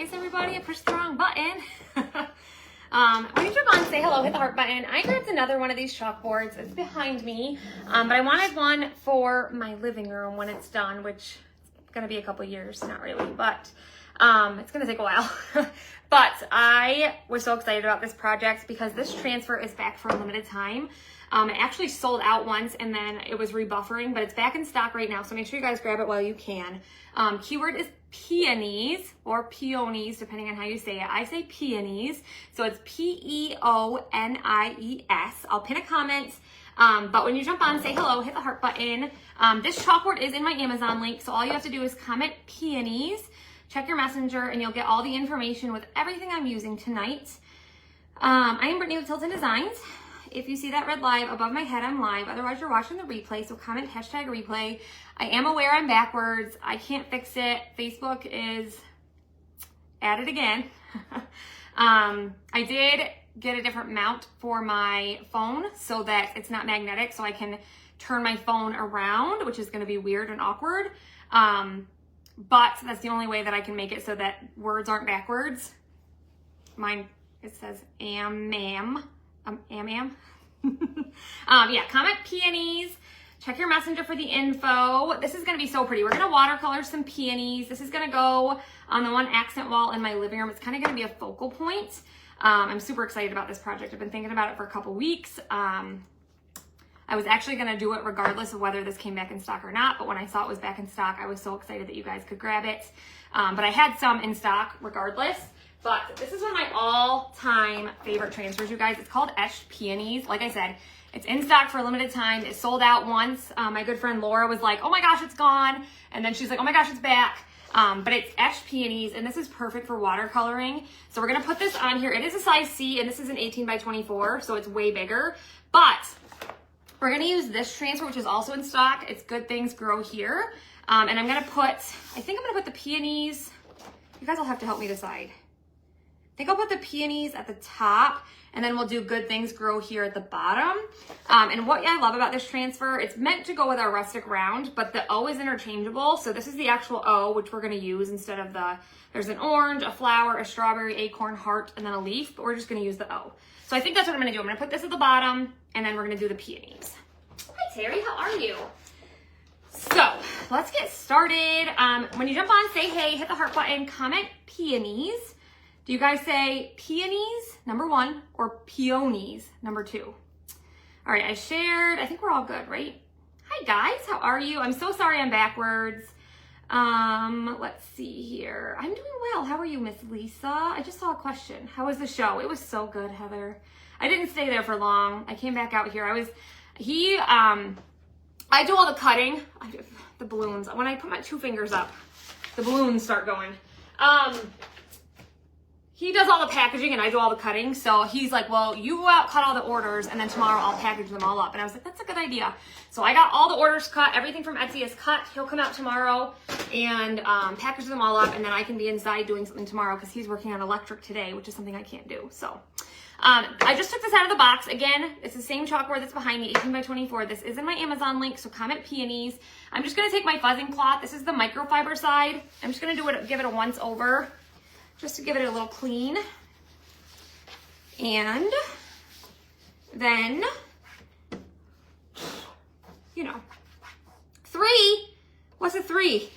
is everybody? I pushed the wrong button. When you jump on, say hello, hit the heart button. I grabbed another one of these chalkboards. It's behind me, but I wanted one for my living room when it's done, which is gonna be a couple years, not really, but it's gonna take a while. But I was so excited about this project because this transfer is back for a limited time. It actually sold out once and then it was rebuffering, but it's back in stock right now. So make sure you guys grab it while you can. Keyword is peonies or peonies, depending on how you say it. I say peonies. So it's Peonies. I'll pin a comment. But when you jump on, say hello, hit the heart button. This chalkboard is in my Amazon link. So all you have to do is comment peonies, check your messenger, and you'll get all the information with everything I'm using tonight. I am Brittany with Tilton Designs. If you see that red live above my head, I'm live. Otherwise, you're watching the replay, so comment hashtag replay. I am aware I'm backwards. I can't fix it. Facebook is at it again. I did get a different mount for my phone so that it's not magnetic, so I can turn my phone around, which is going to be weird and awkward. But that's the only way that I can make it so that words aren't backwards. Mine, it says am. Yeah, comment peonies, check your messenger for the info. This is going to be so pretty. We're going to watercolor some peonies. This is going to go on the one accent wall in my living room. It's kind of going to be a focal point. I'm super excited about this project. I've been thinking about it for a couple weeks. I was actually going to do it regardless of whether this came back in stock or not, but when I saw it was back in stock, I was so excited that you guys could grab it. But I had some in stock regardless. But this is one of my all-time favorite transfers, you guys. It's called Etched Peonies. Like I said, it's in stock for a limited time. It sold out once. My good friend Laura was like, oh my gosh, it's gone. And then she's like, oh my gosh, it's back. But it's Etched Peonies, and this is perfect for watercoloring. So we're going to put this on here. It is a size C, and this is an 18 by 24, so it's way bigger. But we're going to use this transfer, which is also in stock. It's Good Things Grow Here. And I'm going to put, I think I'm going to put the peonies. You guys will have to help me decide. I think I'll put the peonies at the top, and then we'll do Good Things Grow Here at the bottom. And what I love about this transfer, it's meant to go with our rustic round, but the O is interchangeable. So this is the actual O, which we're going to use instead of there's an orange, a flower, a strawberry, acorn, heart, and then a leaf, but we're just going to use the O. So I think that's what I'm going to do. I'm going to put this at the bottom, and then we're going to do the peonies. Hi, Terry. How are you? So let's get started. When you jump on, say hey, hit the heart button, comment peonies. Do you guys say peonies, number 1, or peonies, number 2? All right, I shared. I think we're all good, right? Hi, guys. How are you? I'm so sorry I'm backwards. Let's see here. I'm doing well. How are you, Miss Lisa? I just saw a question. How was the show? It was so good, Heather. I didn't stay there for long. I came back out here. I do all the cutting. I do the balloons. When I put my 2 fingers up, the balloons start going. He does all the packaging and I do all the cutting. So he's like, well, you go out, cut all the orders, and then tomorrow I'll package them all up. And I was like, that's a good idea. So I got all the orders cut. Everything from Etsy is cut. He'll come out tomorrow and package them all up. And then I can be inside doing something tomorrow because he's working on electric today, which is something I can't do. So I just took this out of the box. Again, it's the same chalkboard that's behind me, 18 by 24. This is in my Amazon link, so comment peonies. I'm just going to take my fuzzing cloth. This is the microfiber side. I'm just going to give it a once over, just to give it a little clean. And then, 3, what's a 3?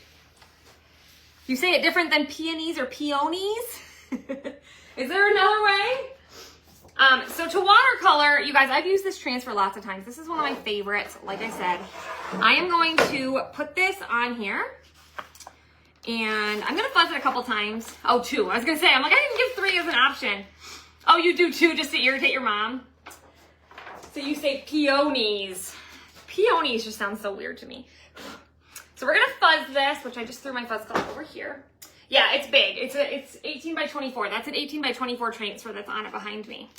You say it different than peonies or peonies? Is there another way? So to watercolor, you guys, I've used this transfer lots of times. This is one of my favorites. Like I said, I am going to put this on here. And I'm going to fuzz it a couple times. Oh, 2. I was going to say, I'm like, I didn't give 3 as an option. Oh, you do 2 just to irritate your mom? So you say peonies. Peonies just sounds so weird to me. So we're going to fuzz this, which I just threw my fuzz cloth over here. Yeah, it's big. It's 18 by 24. That's an 18 by 24 transfer that's on it behind me.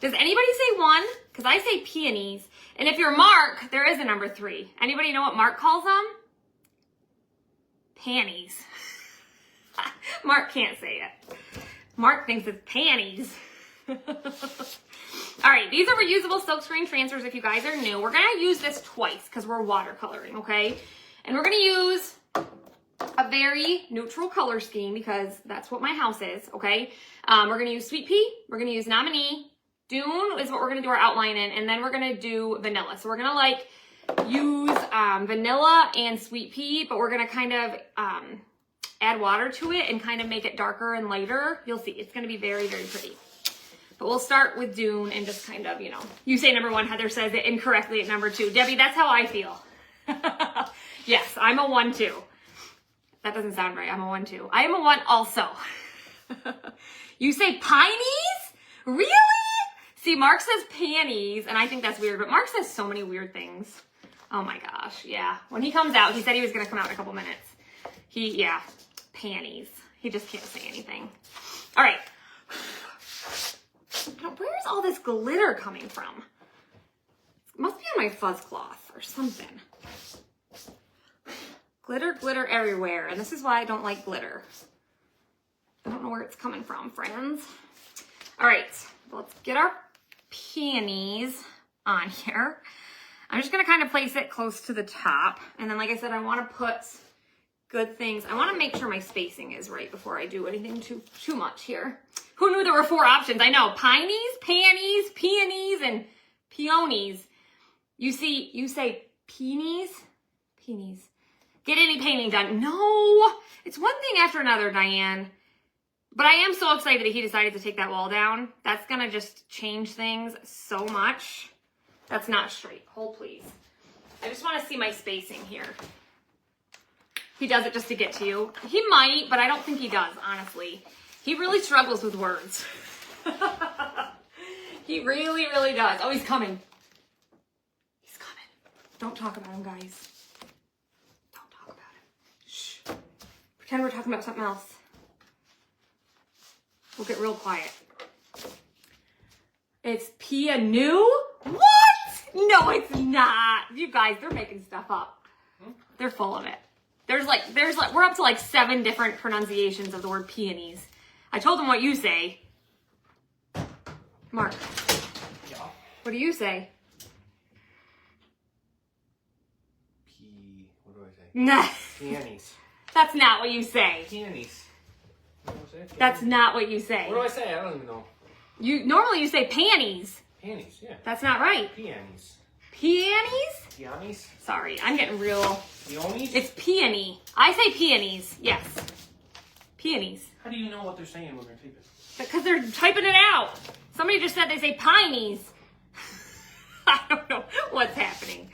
Does anybody say 1? Because I say peonies. And if you're Mark, there is a number 3. Anybody know what Mark calls them? Panties. Mark can't say it. Mark thinks it's panties. All right, these are reusable silkscreen transfers if you guys are new. We're going to use this twice because we're watercoloring, okay? And we're going to use a very neutral color scheme because that's what my house is, okay? We're going to use Sweet Pea. We're going to use Nominee. Dune is what we're going to do our outline in, and then we're going to do vanilla. So we're going to like use vanilla and Sweet Pea, but we're going to kind of add water to it and kind of make it darker and lighter. You'll see. It's going to be very, very pretty. But we'll start with Dune and just kind of, you know, you say number 1, Heather says it incorrectly at number 2. Debbie, that's how I feel. Yes, I'm a 1 too. That doesn't sound right. I'm a 1 too. I am a 1 also. You say pionies? Really? See, Mark says peonies, and I think that's weird, but Mark says so many weird things. Oh my gosh, yeah. When he comes out, he said he was going to come out in a couple minutes. Yeah, peonies. He just can't say anything. All right. Now, where's all this glitter coming from? It must be on my fuzz cloth or something. Glitter, glitter everywhere. And this is why I don't like glitter. I don't know where it's coming from, friends. All right, let's get our peonies on here. I'm just gonna kind of place it close to the top. And then, like I said, I wanna put good things. I wanna make sure my spacing is right before I do anything too much here. Who knew there were 4 options? I know, pionies, peonies, peonies, and peonies. You say peonies? Peonies. Get any painting done. No, it's one thing after another, Diane. But I am so excited that he decided to take that wall down. That's gonna just change things so much. That's not straight. Hold, please. I just wanna see my spacing here. He does it just to get to you. He might, but I don't think he does, honestly. He really struggles with words. He really, really does. Oh, he's coming. He's coming. Don't talk about him, guys. Don't talk about him. Shh. Pretend we're talking about something else. We'll get real quiet. It's peonu? What? No, it's not. You guys, they're making stuff up. They're full of it. There's like, we're up to like 7 different pronunciations of the word peonies. I told them what you say. Mark. Yeah. What do you say? What do I say? Nah. Peonies. That's not what you say. Peonies. What do I say? That's not what you say. What do I say? I don't even know. Normally you say panties. Panties, yeah. That's not right. Peonies. Peonies? Peonies? Sorry, I'm getting real. Peonies? It's peony. I say peonies. Yes. Peonies. How do you know what they're saying when they're typing? Because they're typing it out. Somebody just said they say pionies. I don't know what's happening.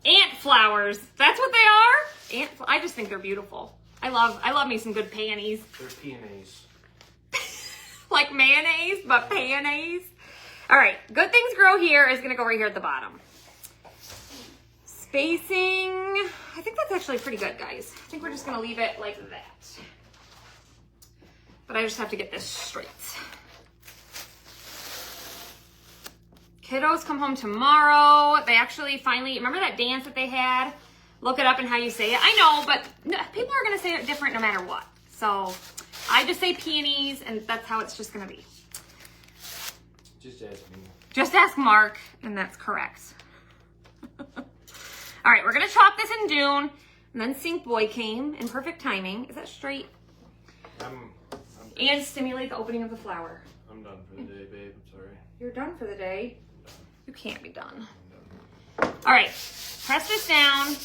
Ant flowers. That's what they are? I just think they're beautiful. I love me some good peonies. They're peonies. Like mayonnaise, but peonies. All right, good things grow here is gonna go right here at the bottom. Spacing, I think that's actually pretty good, guys. I think we're just gonna leave it like that. But I just have to get this straight. Kiddos come home tomorrow. They actually finally, remember that dance that they had? Look it up and how you say it. I know, but people are gonna say it different no matter what. So I just say peonies, and that's how it's just gonna be. Just ask me. Just ask Mark, and that's correct. All right, we're gonna chalk this in Dune, and then Sink Boy came in perfect timing. Is that straight? And stimulate the opening of the flower. I'm done for the day, babe. I'm sorry. You're done for the day? You can't be done. I'm done. All right, press this down.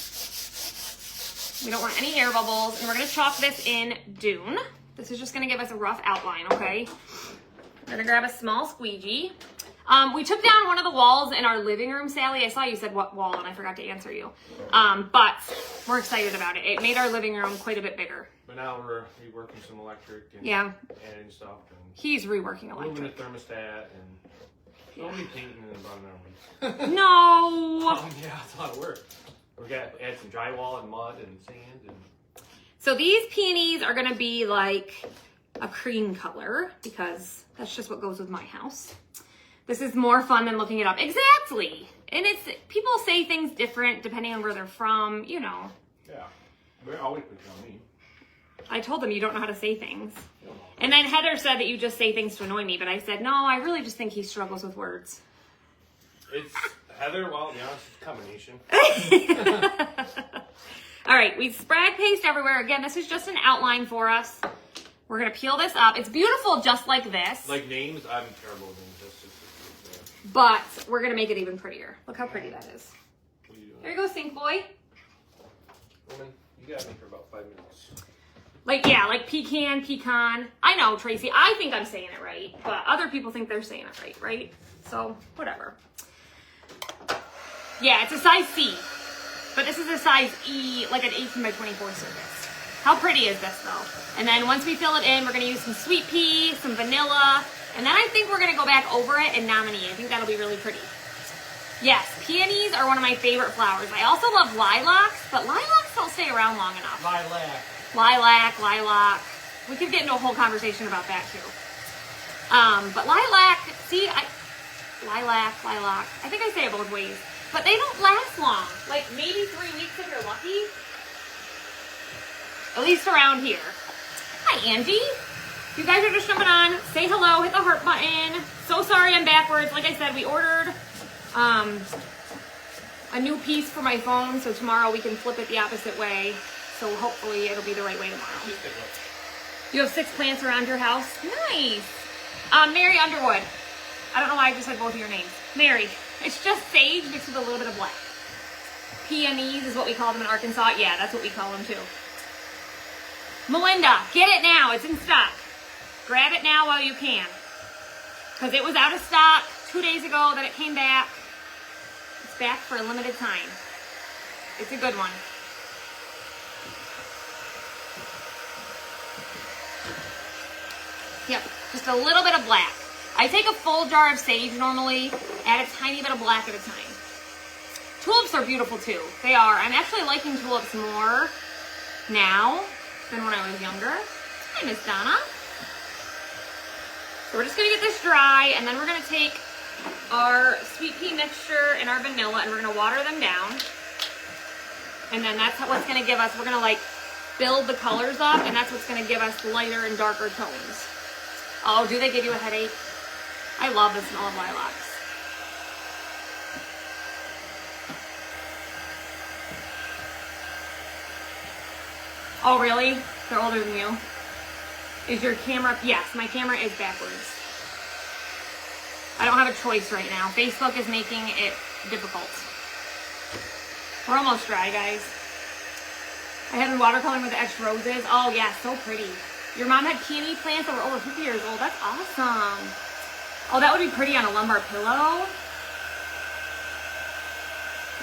We don't want any air bubbles, and we're gonna chalk this in Dune. This is just gonna give us a rough outline, okay? We're gonna grab a small squeegee. We took down one of the walls in our living room, Sally. I saw you said what wall, and I forgot to answer you. But we're excited about it. It made our living room quite a bit bigger. But now we're reworking some electric and adding stuff. And He's reworking moving electric. the thermostat and we'll be painting in about an hour. No! Yeah, it's a lot of work. We got to add some drywall and mud and sand. And So these peonies are gonna be like a cream color because that's just what goes with my house. This is more fun than looking it up. Exactly. And people say things different depending on where they're from, you know. Yeah, we're always putting on me. I told them you don't know how to say things. And then Heather said that you just say things to annoy me, but I said, no, I really just think he struggles with words. It's Heather, well, to be honest, it's a combination. All right, we spread paste everywhere. Again, this is just an outline for us. We're gonna peel this up. It's beautiful just like this. Like names, I'm terrible with names. That's just But we're gonna make it even prettier. Look how pretty that is. what are you doing? There you go, Sink Boy. Woman, you got me for about 5 minutes. Like, yeah, like pecan. I know, Tracy, I think I'm saying it right, but other people think they're saying it right? So, whatever. Yeah, it's a size C, but this is a size E, like an 18 by 24 surface. How pretty is this, though? And then once we fill it in, we're gonna use some sweet pea, some vanilla, and then I think we're gonna go back over it and nominate. I think that'll be really pretty. Yes, peonies are one of my favorite flowers. I also love lilacs, but lilacs don't stay around long enough. Lilac. We could get into a whole conversation about that too. But lilac, lilac. I think I say it both ways. But they don't last long. Like maybe 3 weeks if you're lucky. At least around here. Hi, Angie. You guys are just jumping on. Say hello, hit the heart button. So sorry I'm backwards. Like I said, we ordered a new piece for my phone, so tomorrow we can flip it the opposite way. So hopefully it'll be the right way tomorrow. You have 6 plants around your house? Nice. Mary Underwood. I don't know why I just said both of your names. Mary. It's just sage mixed with a little bit of black. Peonies is what we call them in Arkansas. Yeah, that's what we call them too. Melinda, get it now. It's in stock. Grab it now while you can. Because it was out of stock 2 days ago, then it came back. It's back for a limited time. It's a good one. Yep, just a little bit of black. I take a full jar of sage normally, add a tiny bit of black at a time. Tulips are beautiful too. They are. I'm actually liking tulips more now than when I was younger. Hi, Miss Donna. So we're just gonna get this dry, and then we're gonna take our sweet pea mixture and our vanilla, and we're gonna water them down. And then that's what's gonna give us, we're gonna like build the colors up, and that's what's gonna give us lighter and darker tones. Oh, do they give you a headache? I love the smell of lilacs. Oh, really? They're older than you? Is your camera? Yes, my camera is backwards. I don't have a choice right now. Facebook is making it difficult. We're almost dry, guys. I have been watercoloring with the extra roses. Oh, yeah, so pretty. Your mom had peony plants that were over 50 years old. That's awesome. Oh, that would be pretty on a lumbar pillow.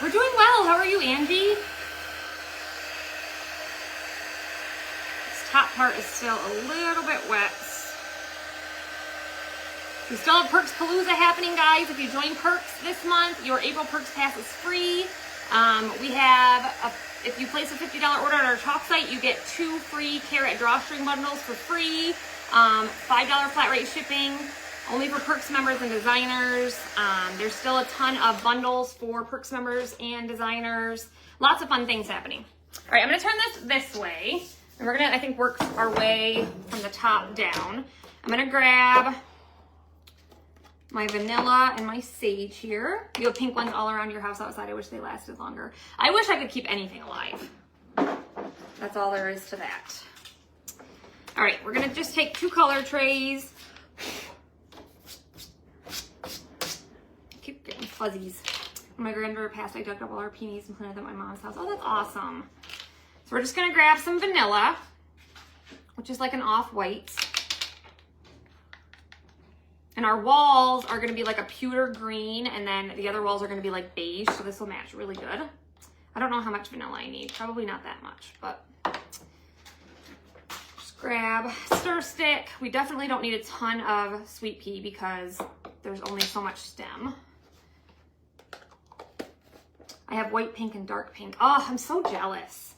We're doing well. How are you, Angie? This top part is still a little bit wet. We still have Perks Palooza happening, guys. If you join Perks this month, your April Perks Pass is free. We have, if you place a $50 order on our chalk site, you get 2 free carrot drawstring bundles for free. $5 flat rate shipping, only for Perks members and designers. There's still a ton of bundles for Perks members and designers. Lots of fun things happening. All right, I'm gonna turn this way. And we're gonna, I think, work our way from the top down. I'm gonna grab my vanilla and my sage here. You have pink ones all around your house outside. I wish they lasted longer. I wish I could keep anything alive. That's all there is to that. All right, we're gonna just take 2 color trays. Keep getting fuzzies. When my granddaughter passed, I dug up all our peonies and planted them at my mom's house. Oh, that's awesome. So we're just gonna grab some vanilla, which is like an off-white. And our walls are gonna be like a pewter green, and then the other walls are gonna be like beige, so this will match really good. I don't know how much vanilla I need, probably not that much, but just grab stir stick. We definitely don't need a ton of sweet pea because there's only so much stem. I have white, pink, and dark pink. Oh, I'm so jealous.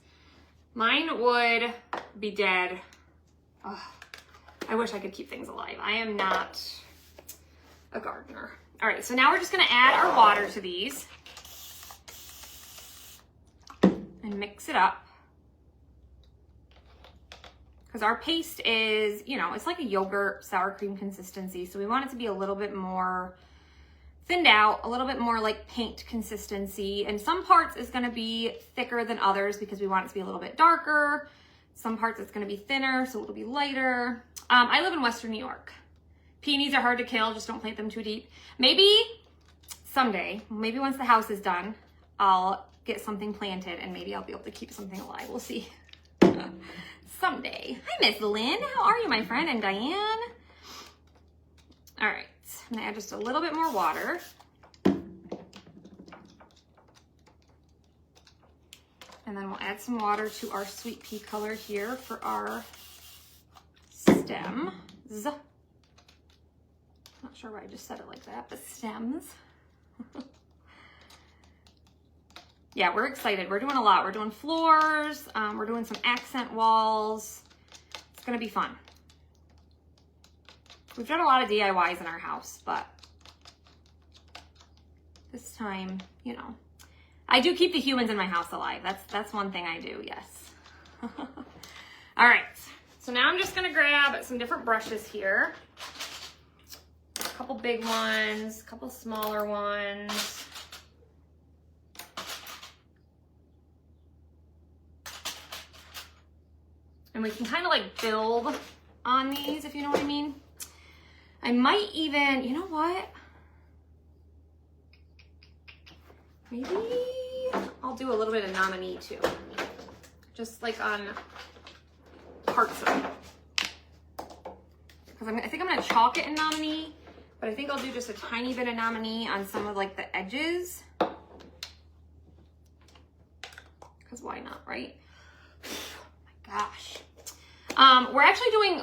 Mine would be dead. Oh, I wish I could keep things alive. I am not a gardener. All right, so now we're just gonna add our water to these and mix it up. Because our paste is, you know, it's like a yogurt sour cream consistency, so we want it to be a little bit more thinned out, a little bit more like paint consistency. And some parts is gonna be thicker than others because we want it to be a little bit darker. Some parts it's gonna be thinner, so it'll be lighter. I live in Western New York. Peonies are hard to kill, just don't plant them too deep. Maybe someday, maybe once the house is done, I'll get something planted and maybe I'll be able to keep something alive. We'll see. Someday. Hi, Miss Lynn. How are you, my friend? And Diane. All right, I'm gonna add just a little bit more water. And then we'll add some water to our sweet pea color here for our stems. Not sure why I just said it like that, but stems. Yeah, we're excited. We're doing a lot. We're doing floors. We're doing some accent walls. It's gonna be fun. We've done a lot of DIYs in our house, but this time, you know, I do keep the humans in my house alive. That's one thing I do, yes. All right, so now I'm just gonna grab some different brushes here. A couple big ones, a couple smaller ones. And we can kind of like build on these, if you know what I mean. I might even, you know what? Maybe I'll do a little bit of nominee too. Just like on parts of it. Because I think I'm gonna chalk it in nominee, but I think I'll do just a tiny bit of nominee on some of like the edges. Because why not, right? Oh my gosh. We're actually doing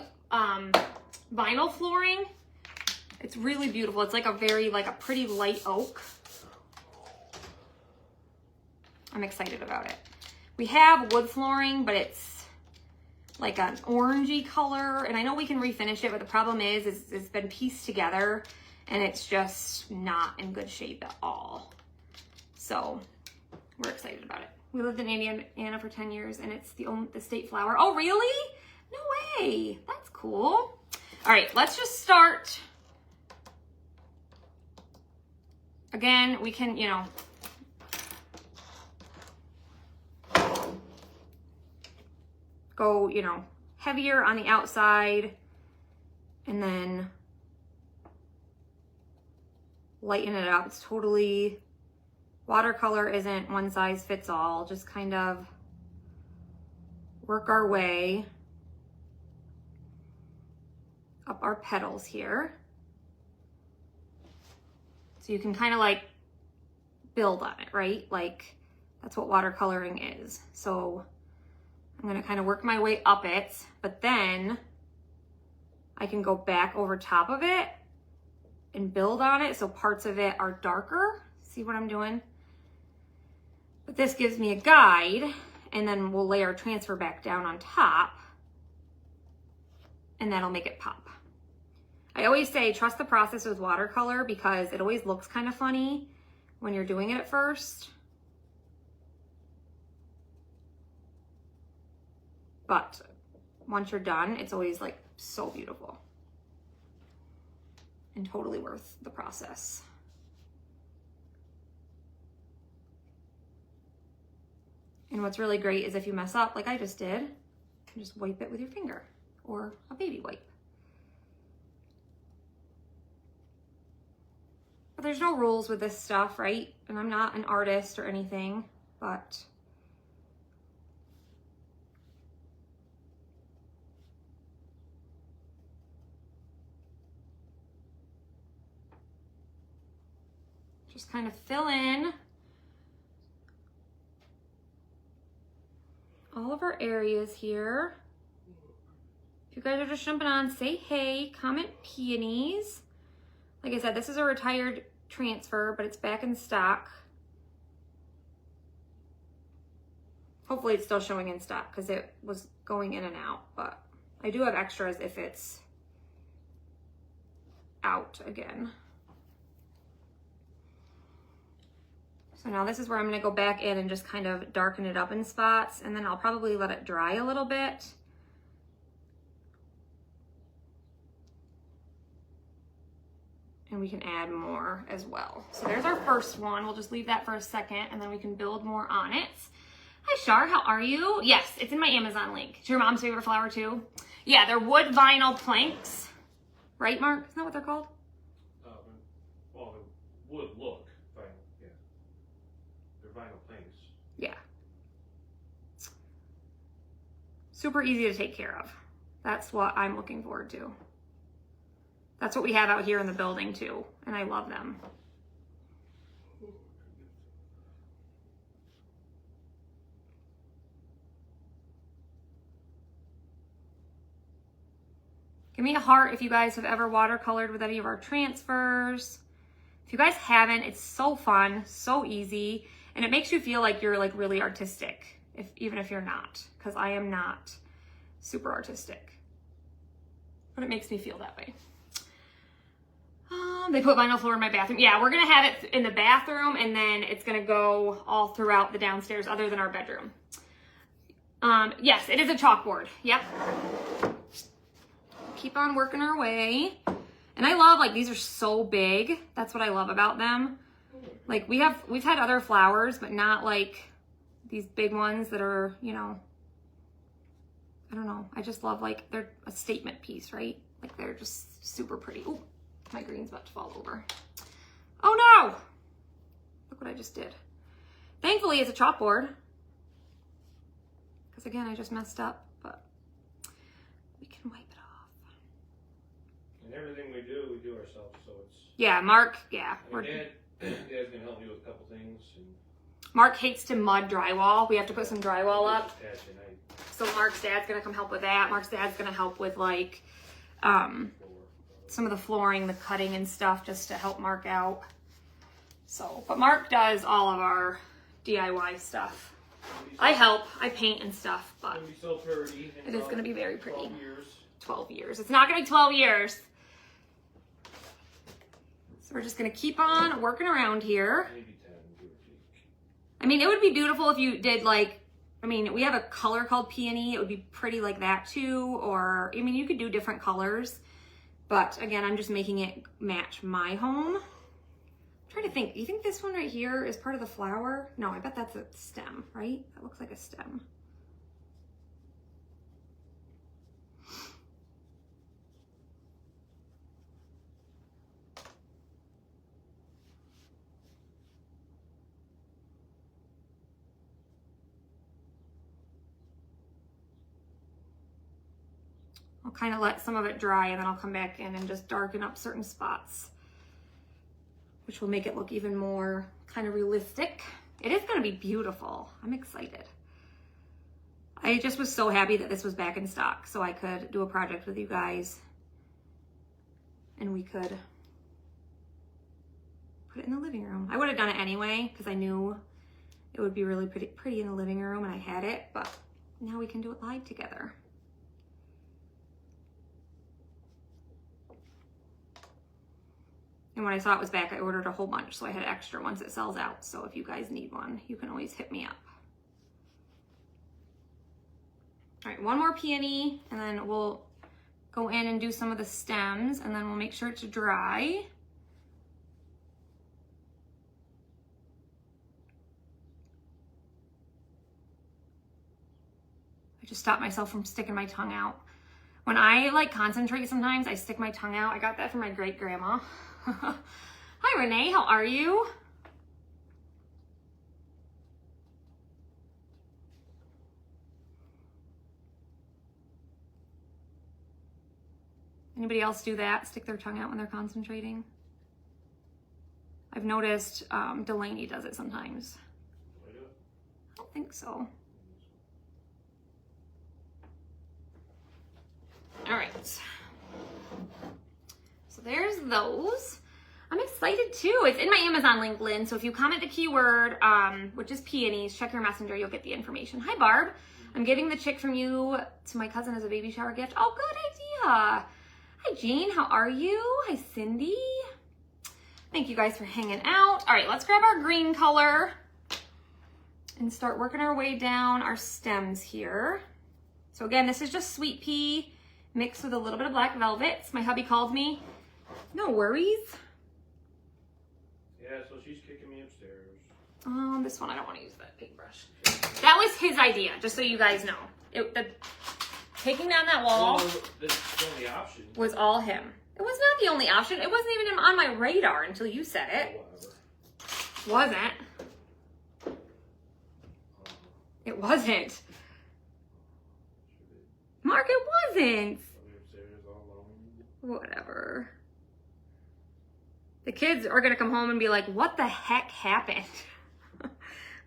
vinyl flooring. It's really beautiful. It's like a pretty light oak. I'm excited about it. We have wood flooring, but it's like an orangey color. And I know we can refinish it, but the problem is it's been pieced together and it's just not in good shape at all. So we're excited about it. We lived in Indiana for 10 years and it's the state flower. Oh, really? No way. That's cool. All right, let's just start. Again, we can, you know, go, you know, heavier on the outside and then lighten it up. It's totally, watercolor isn't one size fits all. Just kind of work our way up our petals here. So you can kind of like build on it, right? Like that's what watercoloring is. So I'm gonna kind of work my way up it, but then I can go back over top of it and build on it. So parts of it are darker. See what I'm doing? But this gives me a guide and then we'll lay our transfer back down on top and that'll make it pop. I always say trust the process with watercolor because it always looks kind of funny when you're doing it at first. But once you're done, it's always like so beautiful and totally worth the process. And what's really great is if you mess up like I just did, you can just wipe it with your finger or a baby wipe. But there's no rules with this stuff, right? And I'm not an artist or anything, but just kind of fill in all of our areas here. If you guys are just jumping on, say hey, comment peonies. Like I said, this is a retired transfer, but it's back in stock. Hopefully it's still showing in stock because it was going in and out, but I do have extras if it's out again. So now this is where I'm gonna go back in and just kind of darken it up in spots, and then I'll probably let it dry a little bit. and we can add more as well. So there's our first one. We'll just leave that for a second and then we can build more on it. Hi, Shar, how are you? Yes, it's in my Amazon link. It's your mom's favorite flower too? Yeah, they're wood vinyl planks. Right, Mark? Isn't that what they're called? Well, the wood look vinyl, yeah. They're vinyl planks. Yeah. Super easy to take care of. That's what I'm looking forward to. That's what we have out here in the building too, and I love them. Give me a heart if you guys have ever watercolored with any of our transfers. If you guys haven't, it's so fun, so easy, and it makes you feel like you're like really artistic, even if you're not, because I am not super artistic, but it makes me feel that way. They put vinyl floor in my bathroom. Yeah, we're gonna have it in the bathroom, and then it's gonna go all throughout the downstairs other than our bedroom. Yes, it is a chalkboard. Yep. Keep on working our way. And I love, like, these are so big. That's what I love about them. Like, we've had other flowers, but not like these big ones that are, you know, I don't know. I just love, like, they're a statement piece, right? Like, they're just super pretty. Ooh, my green's about to fall over. Oh no! Look what I just did. Thankfully, it's a chalkboard. Because again, I just messed up, but we can wipe it off. And everything we do ourselves, so it's... Yeah, Mark, yeah. Dad's gonna help me with a couple things. And Mark hates to mud drywall. We have to put some drywall up. So Mark's dad's gonna come help with that. Mark's dad's gonna help with like some of the flooring, the cutting and stuff, just to help Mark out. So, but Mark does all of our DIY stuff. I help, I paint and stuff, but it's gonna be so pretty. It is gonna be very pretty. 12 years. 12 years. It's not gonna be 12 years. So we're just gonna keep on working around here. Maybe 10, give or take. I mean, it would be beautiful if you did like, I mean, we have a color called peony. It would be pretty like that too. Or, I mean, you could do different colors. But again, I'm just making it match my home. I'm trying to think. Do you think this one right here is part of the flower? No, I bet that's a stem, right? That looks like a stem. I'll kind of let some of it dry and then I'll come back in and just darken up certain spots, which will make it look even more kind of realistic. It is going to be beautiful. I'm excited. I just was so happy that this was back in stock so I could do a project with you guys and we could put it in the living room. I would have done it anyway because I knew it would be really pretty in the living room and I had it, but now we can do it live together. And when I saw it was back, I ordered a whole bunch, so I had extra once it sells out. So if you guys need one, you can always hit me up. All right, one more peony, and then we'll go in and do some of the stems, and then we'll make sure to dry. I just stopped myself from sticking my tongue out. When I like concentrate sometimes, I stick my tongue out. I got that from my great grandma. Hi Renee, how are you? Anybody else do that? Stick their tongue out when they're concentrating? I've noticed Delaney does it sometimes. I don't think so. All right. So there's those. I'm excited too. It's in my Amazon link, Lynn. So if you comment the keyword, which is peonies, check your messenger, you'll get the information. Hi, Barb. I'm giving the chick from you to my cousin as a baby shower gift. Oh, good idea. Hi, Jean. How are you? Hi, Cindy. Thank you guys for hanging out. All right, let's grab our green color and start working our way down our stems here. So again, this is just sweet pea mixed with a little bit of black velvet. My hubby called me. No worries. Yeah, so she's kicking me upstairs. This one, I don't want to use that paintbrush. That was his idea, just so you guys know. Taking down that wall That's the only option. was all him. It was not the only option. It wasn't even on my radar until you said it. Whatever. Wasn't. It wasn't. Mark, it wasn't. Whatever. The kids are gonna come home and be like, what the heck happened?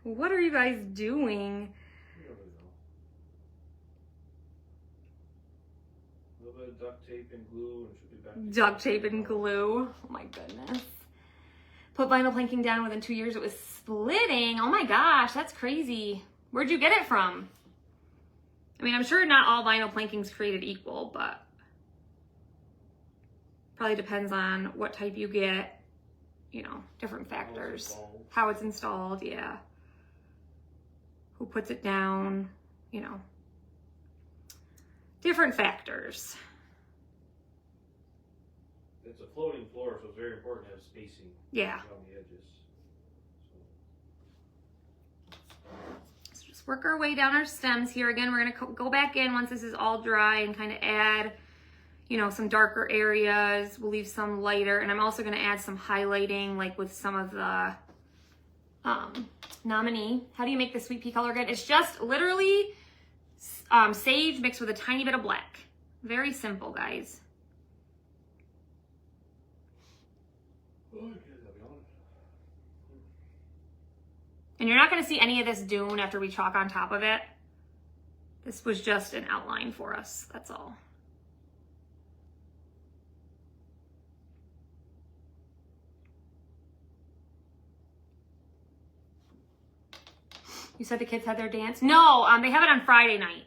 What are you guys doing? A little bit of duct tape and glue and she'll be back. Duct tape and glue. Oh my goodness. Put vinyl planking down within 2 years. It was splitting. Oh my gosh, that's crazy. Where'd you get it from? I mean, I'm sure not all vinyl planking's created equal, but probably depends on what type you get, you know, different factors. How it's installed, yeah. Who puts it down, you know. Different factors. It's a floating floor, so it's very important to have spacing. Yeah. Around the edges. So just work our way down our stems here. Again, we're gonna go back in once this is all dry and kind of add, you know, some darker areas. We'll leave some lighter, and I'm also gonna add some highlighting, like with some of the nominee. How do you make the sweet pea color again? It's just literally sage mixed with a tiny bit of black. Very simple, guys. And you're not going to see any of this dune after we chalk on top of it. This was just an outline for us, that's all. You said the kids had their dance? No, they have it on Friday night.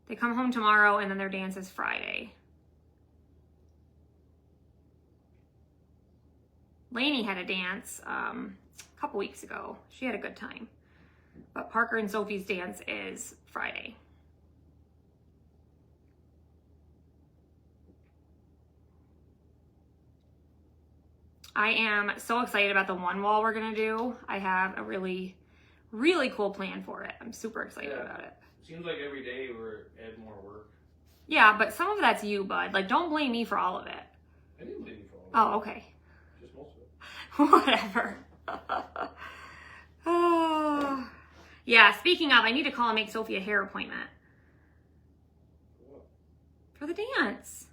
They come home tomorrow and then their dance is Friday. Lainey had a dance a couple weeks ago. She had a good time. But Parker and Sophie's dance is Friday. I am so excited about the one wall we're gonna do. I have a really, really cool plan for it. I'm super excited about it. Seems like every day we're adding more work. Yeah, but some of that's you, bud. Like, don't blame me for all of it. I didn't blame you for all of it. Oh, okay. Just most of it. Whatever. Oh. Yeah, speaking of, I need to call and make Sophie a hair appointment. For what? For the dance.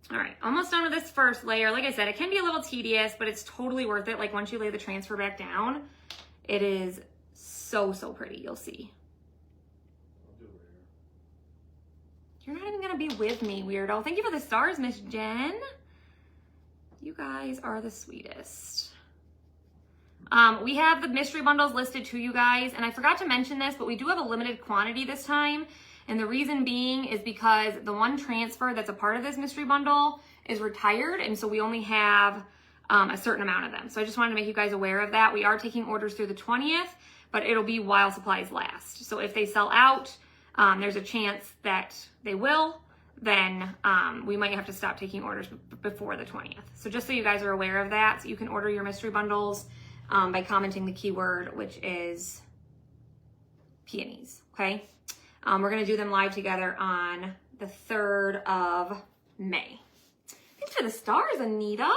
All right, almost done with this first layer. Like I said, it can be a little tedious, but it's totally worth it. Like once you lay the transfer back down, it is so, so pretty. You'll see. I'll do it right here. You're not even gonna be with me, weirdo. Thank you for the stars, Miss Jen. You guys are the sweetest. We have the mystery bundles listed to you guys, and I forgot to mention this, but we do have a limited quantity this time. And the reason being is because the one transfer that's a part of this mystery bundle is retired, and so we only have a certain amount of them. So I just wanted to make you guys aware of that. We are taking orders through the 20th, but it'll be while supplies last. So if they sell out, there's a chance that they will, then we might have to stop taking orders before the 20th. So just so you guys are aware of that, so you can order your mystery bundles by commenting the keyword, which is peonies, okay? We're gonna do them live together on the 3rd of May. Thanks for the stars, Anita.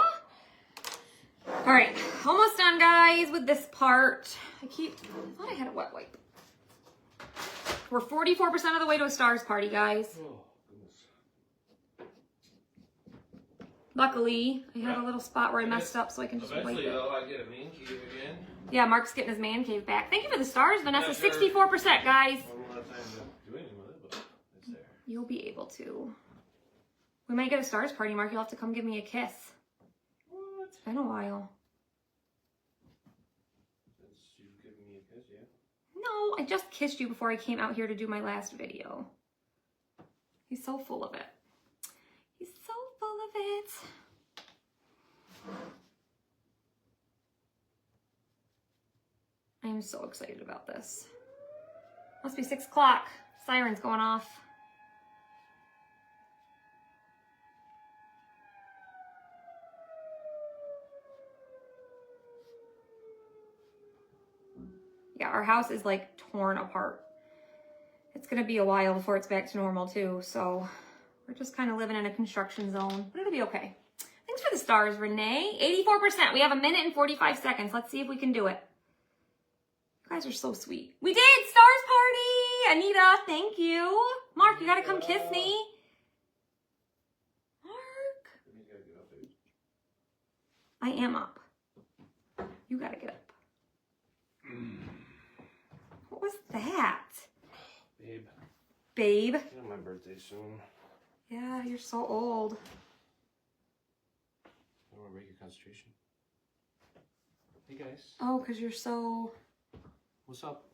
All right, almost done, guys, with this part. I thought I had a wet wipe. We're 44% of the way to a stars party, guys. Oh, goodness. Luckily, I have a little spot where I messed up, so I can just wipe Eventually, it. though, I get a man cave again. Yeah, Mark's getting his man cave back. Thank you for the stars, Vanessa. Not sure. 64%, guys. I don't have time to do anything with it, but it's there. You'll be able to. We might get a stars party, Mark. You'll have to come give me a kiss. What? It's been a while. Since you've given me a kiss, yeah. No, I just kissed you before I came out here to do my last video. He's so full of it. He's so full of it. I am so excited about this. Must be 6 o'clock. Siren's going off. Yeah, our house is like torn apart. It's gonna be a while before it's back to normal too, so we're just kind of living in a construction zone, but it'll be okay. Thanks for the stars, Renee. 84%. We have 1 minute and 45 seconds. Let's see if we can do it. You guys are so sweet. We did! Stars party! Anita, thank you. Mark, you gotta come kiss me. Mark. You gotta get up, babe. I am up. You gotta get up. What was that? Babe. Babe? You know my birthday soon. Yeah, you're so old. I don't want to break your concentration. Hey guys. Oh, because you're so What's up?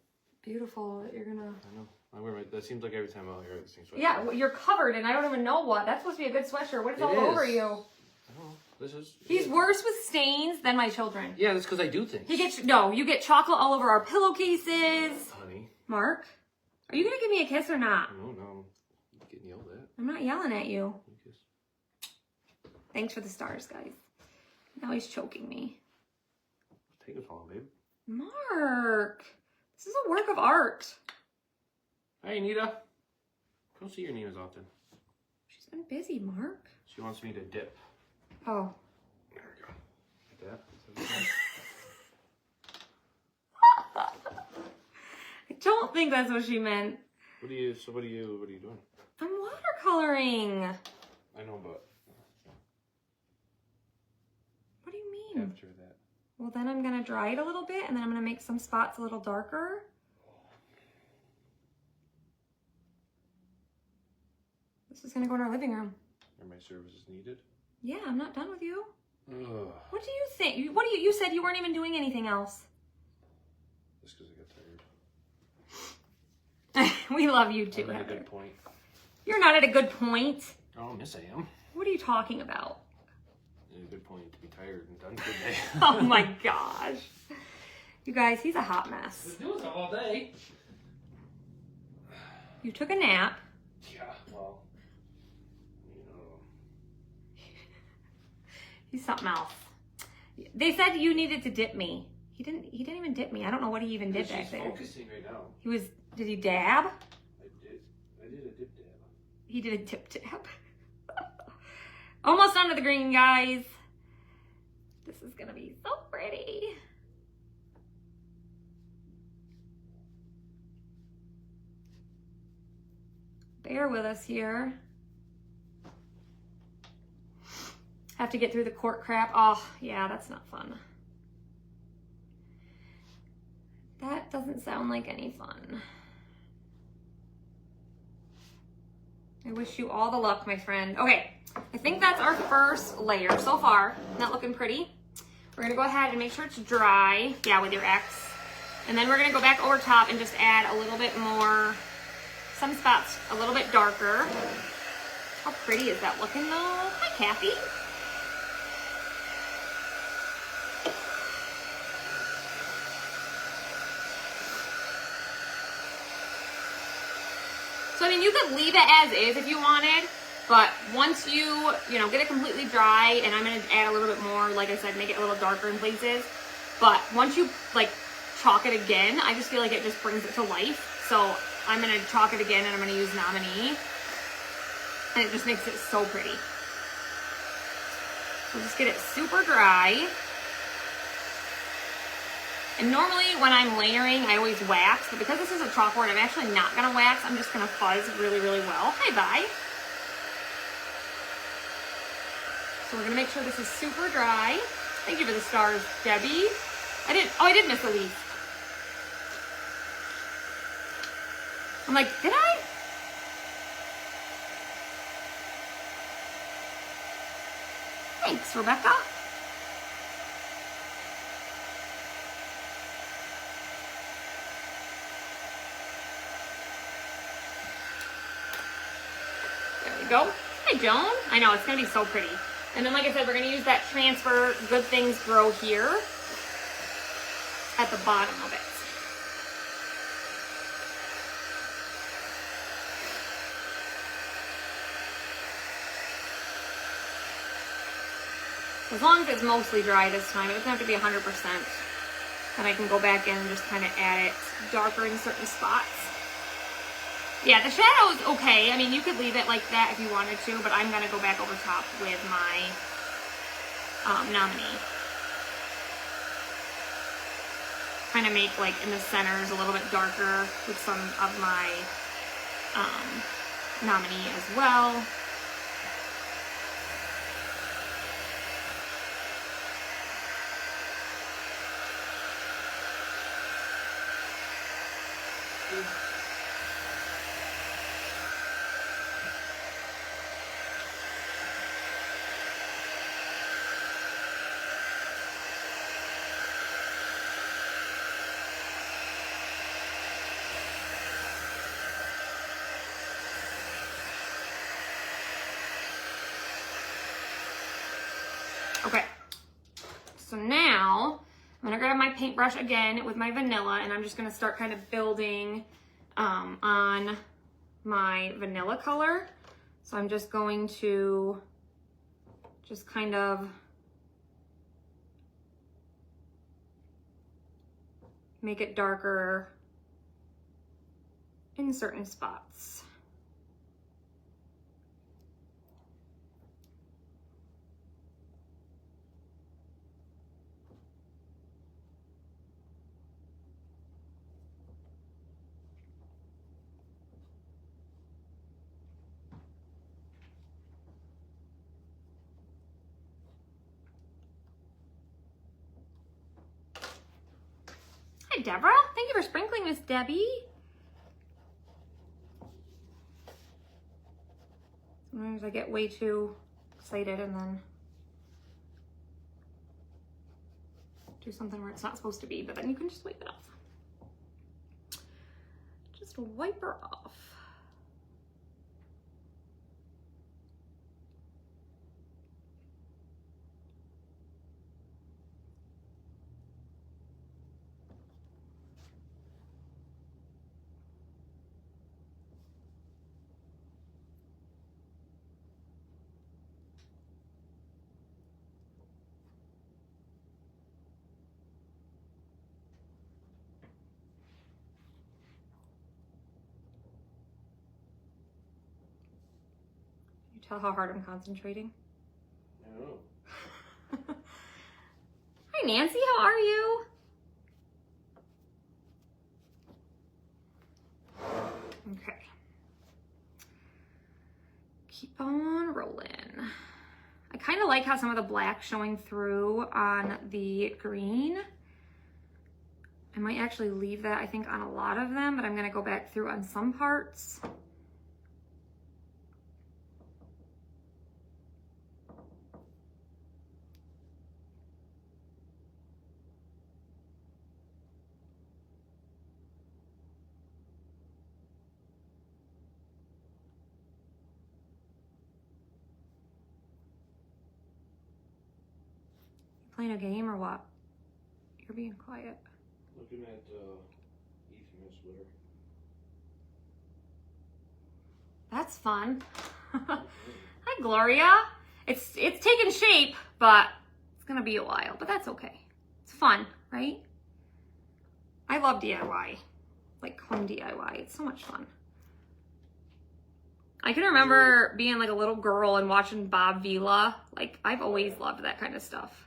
beautiful that you're gonna... I know. I wear my, that seems like every time I wear this thing sweatshirt. Yeah, well, you're covered and I don't even know what. That's supposed to be a good sweatshirt. What is all over you? I don't know. This is... He's worse with stains than my children. Yeah, that's because I do things. He gets... No, you get chocolate all over our pillowcases. Honey. Mark, are you gonna give me a kiss or not? No. I'm getting yelled at. I'm not yelling at you. Kiss. Thanks for the stars, guys. Now he's choking me. Take it long, babe. Mark, this is a work of art. Hey, Anita. Don't see your name as often. She's been busy, Mark. She wants me to dip. Oh. There we go. Like that. I don't think that's what she meant. What are you doing? I'm watercoloring. I know, but What do you mean? after that. Well, then I'm gonna dry it a little bit and then I'm gonna make some spots a little darker. This is gonna go in our living room. Are my services needed? Yeah, I'm not done with you. Ugh. What do you think? You said you weren't even doing anything else. Just because I got tired. We love you too, I'm at a Heather. good point. You're not at a good point. Oh, yes, I am. What are you talking about? At a good point to be tired and done for the day. Oh my gosh. You guys, he's a hot mess. Been doing something all day. You took a nap. Yeah, well, you know. He's something else. They said you needed to dip me. He didn't even dip me. I don't know what he even did back She's there. focusing right now. Did he dab? I did a dip dab. He did a tip tap. Almost under the green, guys. This is gonna be so pretty. Bear with us here. Have to get through the court crap. Oh, yeah, that's not fun. That doesn't sound like any fun. I wish you all the luck, my friend. Okay, I think that's our first layer so far. Not looking pretty. We're gonna go ahead and make sure it's dry. Yeah, with your X. And then we're gonna go back over top and just add a little bit more, some spots a little bit darker. How pretty is that looking though? Hi, Kathy. So, I mean, you could leave it as is if you wanted, but once you get it completely dry, and I'm going to add a little bit more, like I said, make it a little darker in places, but once you, like, chalk it again, I just feel like it just brings it to life. So, I'm going to chalk it again, and I'm going to use Nominee, and it just makes it so pretty. So, just get it super dry. And normally when I'm layering, I always wax, but because this is a chalkboard, I'm actually not gonna wax. I'm just gonna fuzz really, really well. Hi, bye. So we're gonna make sure this is super dry. Thank you for the stars, Debbie. I did miss a leaf. I'm like, did I? Thanks, Rebecca. Go. Hi, Joan. I know, it's going to be so pretty. And then, like I said, we're going to use that transfer Good Things Grow here at the bottom of it. As long as it's mostly dry this time, it doesn't have to be 100%. Then I can go back in and just kind of add it darker in certain spots. Yeah, the shadow's okay. I mean, you could leave it like that if you wanted to, but I'm gonna go back over top with my nominee. Kind of make like in the centers a little bit darker with some of my nominee as well. Okay, so now I'm gonna grab my paintbrush again with my vanilla, and I'm just gonna start kind of building on my vanilla color. So I'm just going to just kind of make it darker in certain spots. Hi, Deborah. Thank you for sprinkling, Miss Debbie. Sometimes I get way too excited and then do something where it's not supposed to be, but then you can just wipe it off. Just wipe her off. Tell how hard I'm concentrating. No. Hi, Nancy, how are you? Okay. Keep on rolling. I kind of like how some of the black showing through on the green. I might actually leave that, I think, on a lot of them, but I'm gonna go back through on some parts. Playing a game or what? You're being quiet. Looking at Ethan's sweater. That's fun. Hi, Gloria. It's taking shape, but it's gonna be a while, but that's okay. It's fun, right? I love DIY, like home DIY. It's so much fun. I can remember being like a little girl and watching Bob Vila. Like, I've always loved that kind of stuff.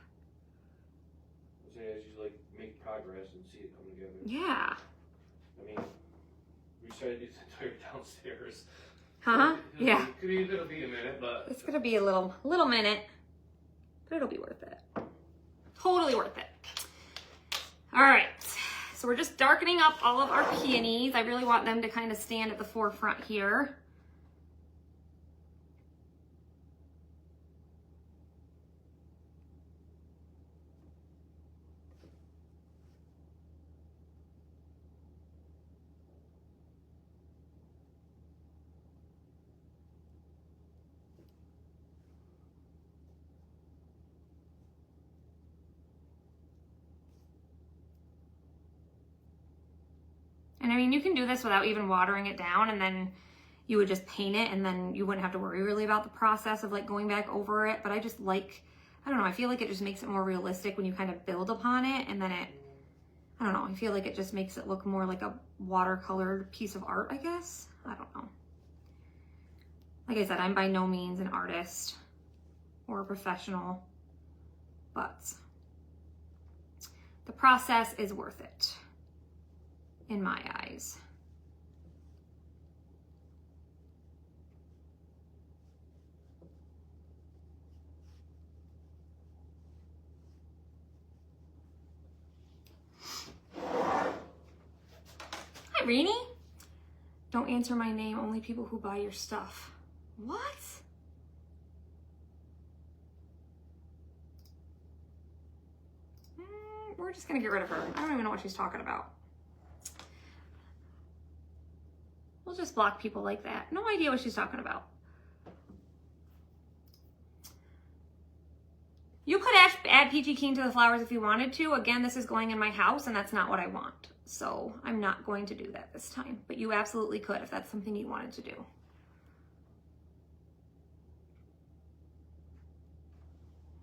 As you like make progress and see it come together. Yeah. I mean, we decided to do the entire downstairs. Huh? So Yeah. It'll be a minute, but It's gonna be a little minute, but it'll be worth it. Totally worth it. All right, so we're just darkening up all of our peonies. I really want them to kind of stand at the forefront here. And I mean, you can do this without even watering it down, and then you would just paint it, and then you wouldn't have to worry really about the process of like going back over it. But I just like, I don't know, I feel like it just makes it more realistic when you kind of build upon it, and then I don't know. I feel like it just makes it look more like a watercolored piece of art, I guess. I don't know. Like I said, I'm by no means an artist or a professional, but the process is worth it in my eyes. Hi, Reenie. Don't answer my name, only people who buy your stuff. What? We're just gonna get rid of her. I don't even know what she's talking about. We'll just block people like that. No idea what she's talking about. You could add Peachy Keen to the flowers if you wanted to. Again, this is going in my house and that's not what I want. So I'm not going to do that this time, but you absolutely could if that's something you wanted to do.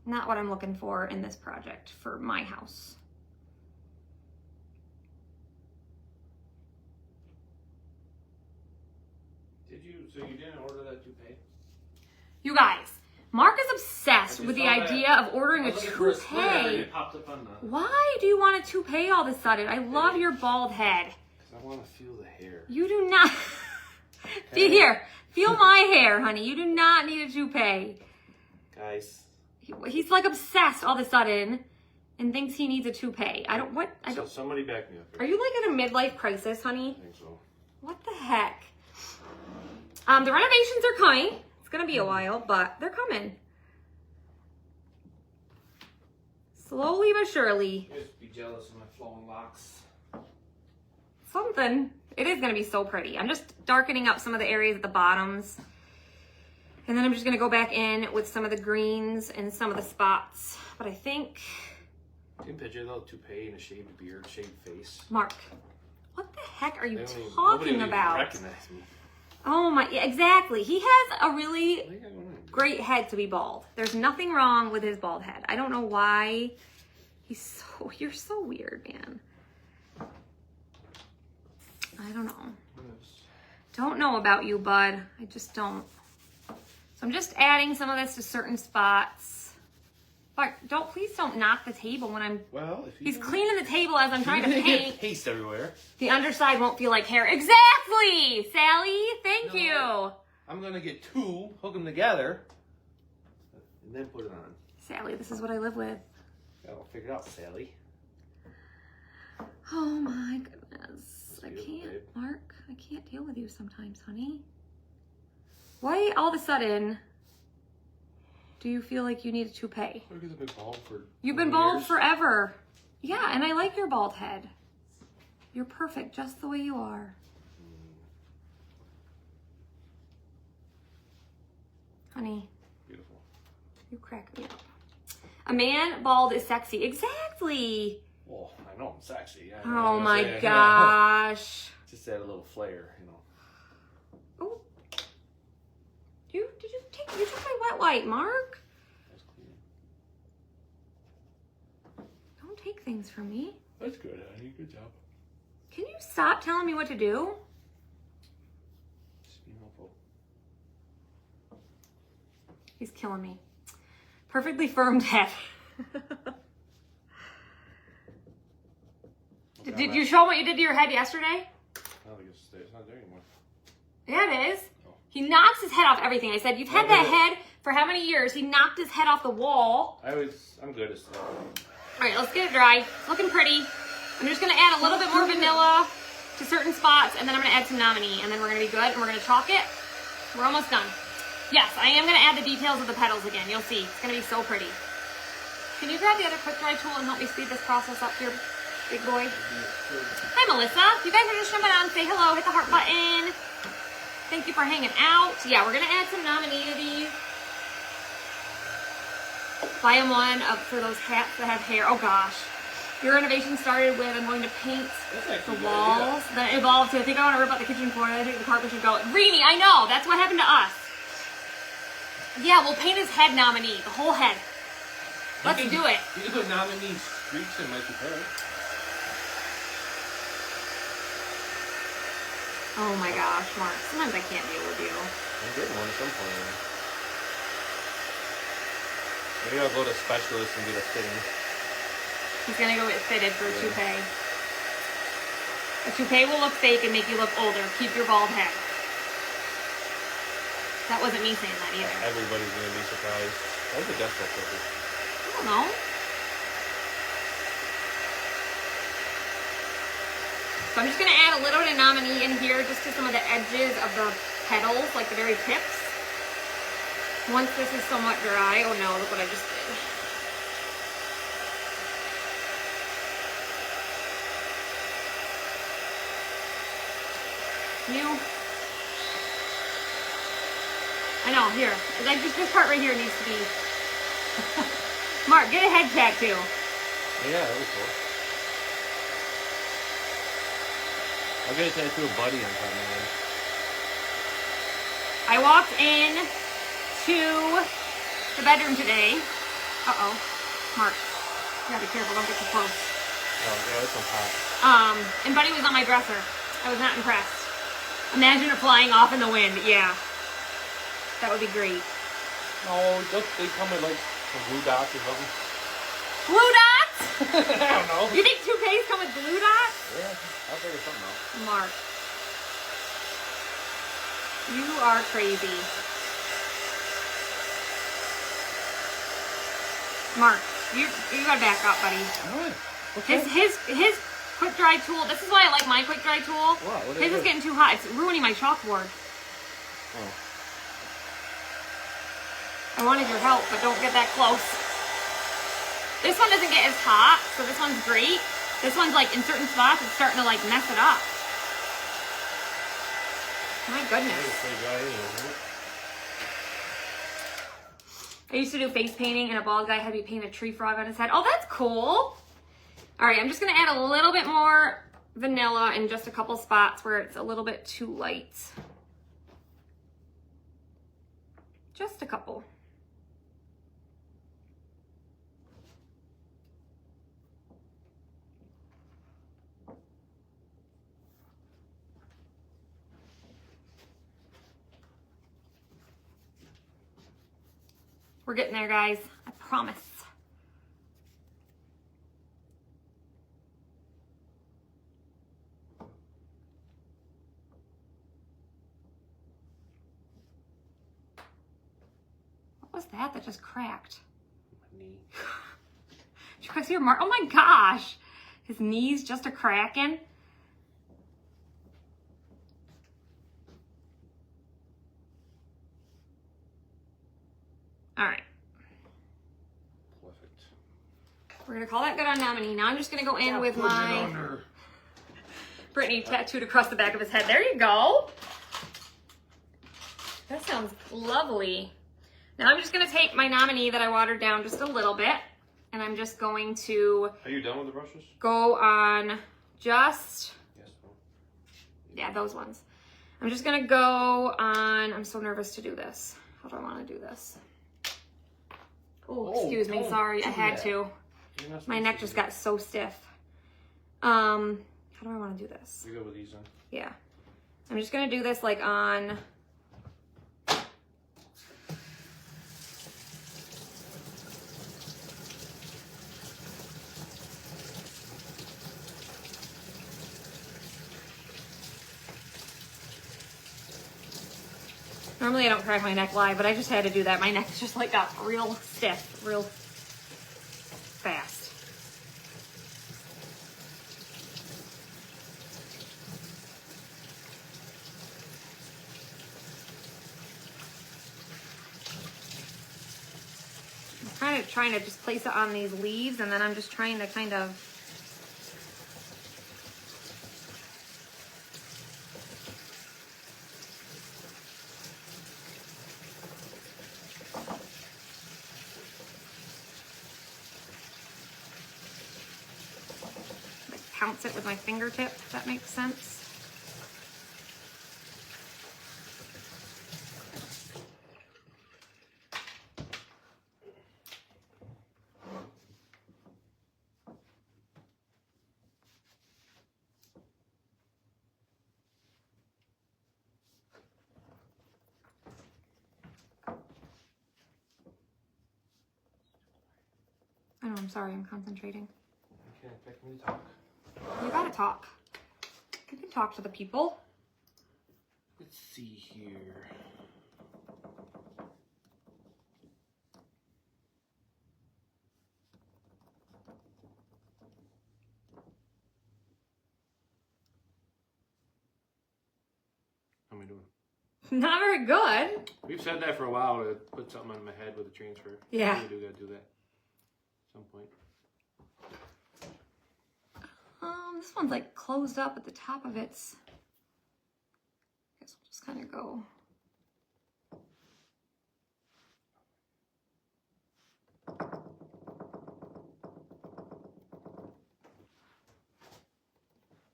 Not what I'm looking for in this project for my house. So you didn't order that toupee? You guys, Mark is obsessed with the saw that. idea of ordering a I was looking for a square and toupee. it popped up on the... Why do you want a toupee all of a sudden? I love your bald head. Because I want to feel the hair. You do not. See here, feel my hair, honey. You do not need a toupee. Guys. He's like obsessed all of a sudden and thinks he needs a toupee. I don't, what? I So don't. somebody back me up here. Are you like in a midlife crisis, honey? I think so. What the heck? The renovations are coming. It's gonna be a while, but they're coming. Slowly but surely. You guys be jealous of my flowing locks. Something. It is gonna be so pretty. I'm just darkening up some of the areas at the bottoms. And then I'm just gonna go back in with some of the greens and some of the spots. But I think... You can picture though, toupee and a shaved beard, shaved face. Mark, what the heck are you Nobody talking would about? recognize me. Oh my, yeah, exactly. He has a really What do you got going on? great head to be bald. There's nothing wrong with his bald head. I don't know why. You're so weird, man. I don't know. Don't know about you, bud. I just don't. So I'm just adding some of this to certain spots. But please don't knock the table when I'm... Well, if you He's cleaning the table as I'm trying to paint. paste everywhere. The underside won't feel like hair. Exactly, Sally. Thank you. I'm gonna get two, hook them together, and then put it on. Sally, this is what I live with. I'll figure it out, Sally. Oh my goodness. I beautiful, can't, babe. Mark. I can't deal with you sometimes, honey. Why all of a sudden do you feel like you need a toupee? Because I've been bald for You've been 20 bald years. forever. Yeah, and I like your bald head. You're perfect just the way you are. Honey, Beautiful. you crack me up. A man bald is sexy. Exactly. Well, I know I'm sexy. I Oh my saying, gosh. Just add a little flair, you know. Oh. You took my wet wipe, Mark? That's clean. Don't take things from me. That's good, honey. Good job. Can you stop telling me what to do? Just being helpful. He's killing me. Perfectly firmed head. Did you show him what you did to your head yesterday? I don't think it's not there anymore. Yeah, it is. Oh. He knocks his head off everything. I said, you've had that head for how many years? He knocked his head off the wall. I'm good at stuff. All right, let's get it dry. It's looking pretty. I'm just gonna add a little bit more vanilla to certain spots, and then I'm gonna add some nominee, and then we're gonna be good, and we're gonna chalk it. We're almost done. Yes, I am gonna add the details of the petals again. You'll see, it's gonna be so pretty. Can you grab the other quick dry tool and help me speed this process up here, big boy? Hi, Melissa. If you guys are just jumping on, say hello, hit the heart button. Thank you for hanging out. Yeah, we're gonna add some nominee to these. Buy them one for those hats that have hair. Oh gosh. Your renovation started with I'm going to paint the walls. Then it evolved to I think I want to rip out the kitchen floor. I think the carpet should go. Reenie, I know. That's what happened to us. Yeah, we'll paint his head nominee. The whole head. Let's do it. You can put nominee streaks in my toupee. Oh my gosh, Mark. Sometimes I can't deal with you. I'm getting one at some point. Maybe I'll go to specialist and get a fitting. He's gonna go get fitted for a toupee. A toupee will look fake and make you look older. Keep your bald head. That wasn't me saying that either. Everybody's gonna be surprised. Why would guess that purpose? I don't know. So I'm just gonna add a little bit of nominee in here just to some of the edges of the petals, like the very tips. Once this is somewhat dry, oh no, look what I just did. I know, here. Like this part right here needs to be. Mark, get a head tattoo. Yeah, that was cool. I'll get a tattoo of Buddy on top of my head. I walked in to the bedroom today. Uh-oh. Mark, you gotta be careful, don't get too close. Oh, yeah, this one's hot. And Buddy was on my dresser. I was not impressed. Imagine it flying off in the wind. Yeah. That would be great. No, they come with like some blue dots or something. Blue dots? I don't know. You think toupees come with blue dots? Yeah, I'll figure something out. Mark. You are crazy. Mark, you gotta back up, buddy. What? His quick dry tool. This is why I like my quick dry tool. What His is getting too hot. It's ruining my chalkboard. Oh. I wanted your help, but don't get that close. This one doesn't get as hot, so this one's great. This one's like in certain spots, it's starting to like mess it up. My goodness. I used to do face painting and a bald guy had me paint a tree frog on his head. Oh, that's cool. All right, I'm just gonna add a little bit more vanilla in just a couple spots where it's a little bit too light. Just a couple. We're getting there, guys. I promise. What was that that just cracked? My knee. Did you guys hear Mark? Oh my gosh. His knee's just a cracking. All right. Perfect. We're gonna call that good on nominee. Now I'm just gonna go in with my Brittany tattooed across the back of his head. There you go. That sounds lovely. Now I'm just gonna take my nominee that I watered down just a little bit, and I'm just going to. Are you done with the brushes? Go on just. Yes. Yeah, those ones. I'm just gonna go on. I'm so nervous to do this. How do I want to do this? Oh, excuse me. Sorry, I had to. My neck just got so stiff. How do I want to do this? You go with these then. Yeah. I'm just going to do this like on... Normally I don't crack my neck live, but I just had to do that. My neck just like got real stiff, real fast. I'm kind of trying to just place it on these leaves, and then I'm just trying to kind of pounce it with my fingertip, if that makes sense. I'm sorry, I'm concentrating. You can't expect me to talk. You gotta talk. You can talk to the people. Let's see here. How am I doing? Not very good. We've said that for a while to put something on my head with a transfer. Yeah. We do gotta do that at some point. This one's like closed up at the top of its. I guess we'll just kind of go.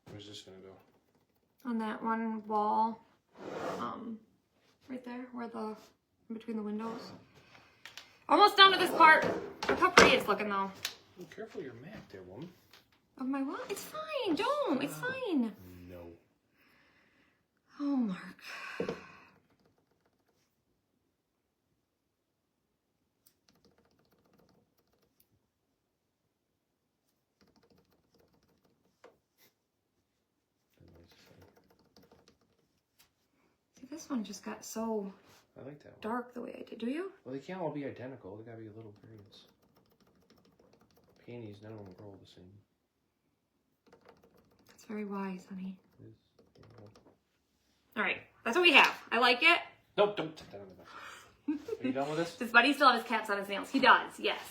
Where's this gonna go? On that one wall, right there, where the in between the windows. Almost down to this part. Look how pretty it's looking though. Oh, careful your Mac there, woman. Of my what? It's fine. Don't. It's fine. No. Oh, Mark. See, this one just got so I like that one. dark the way I did. Do you? Well, they can't all be identical. They gotta be a little variance. Peonies, none of them grow the same. That's very wise, honey. It is, All right. That's what we have. I like it. Nope, don't take that on the back. Are you done with this? Does Buddy still have his caps on his nails? He does, yes.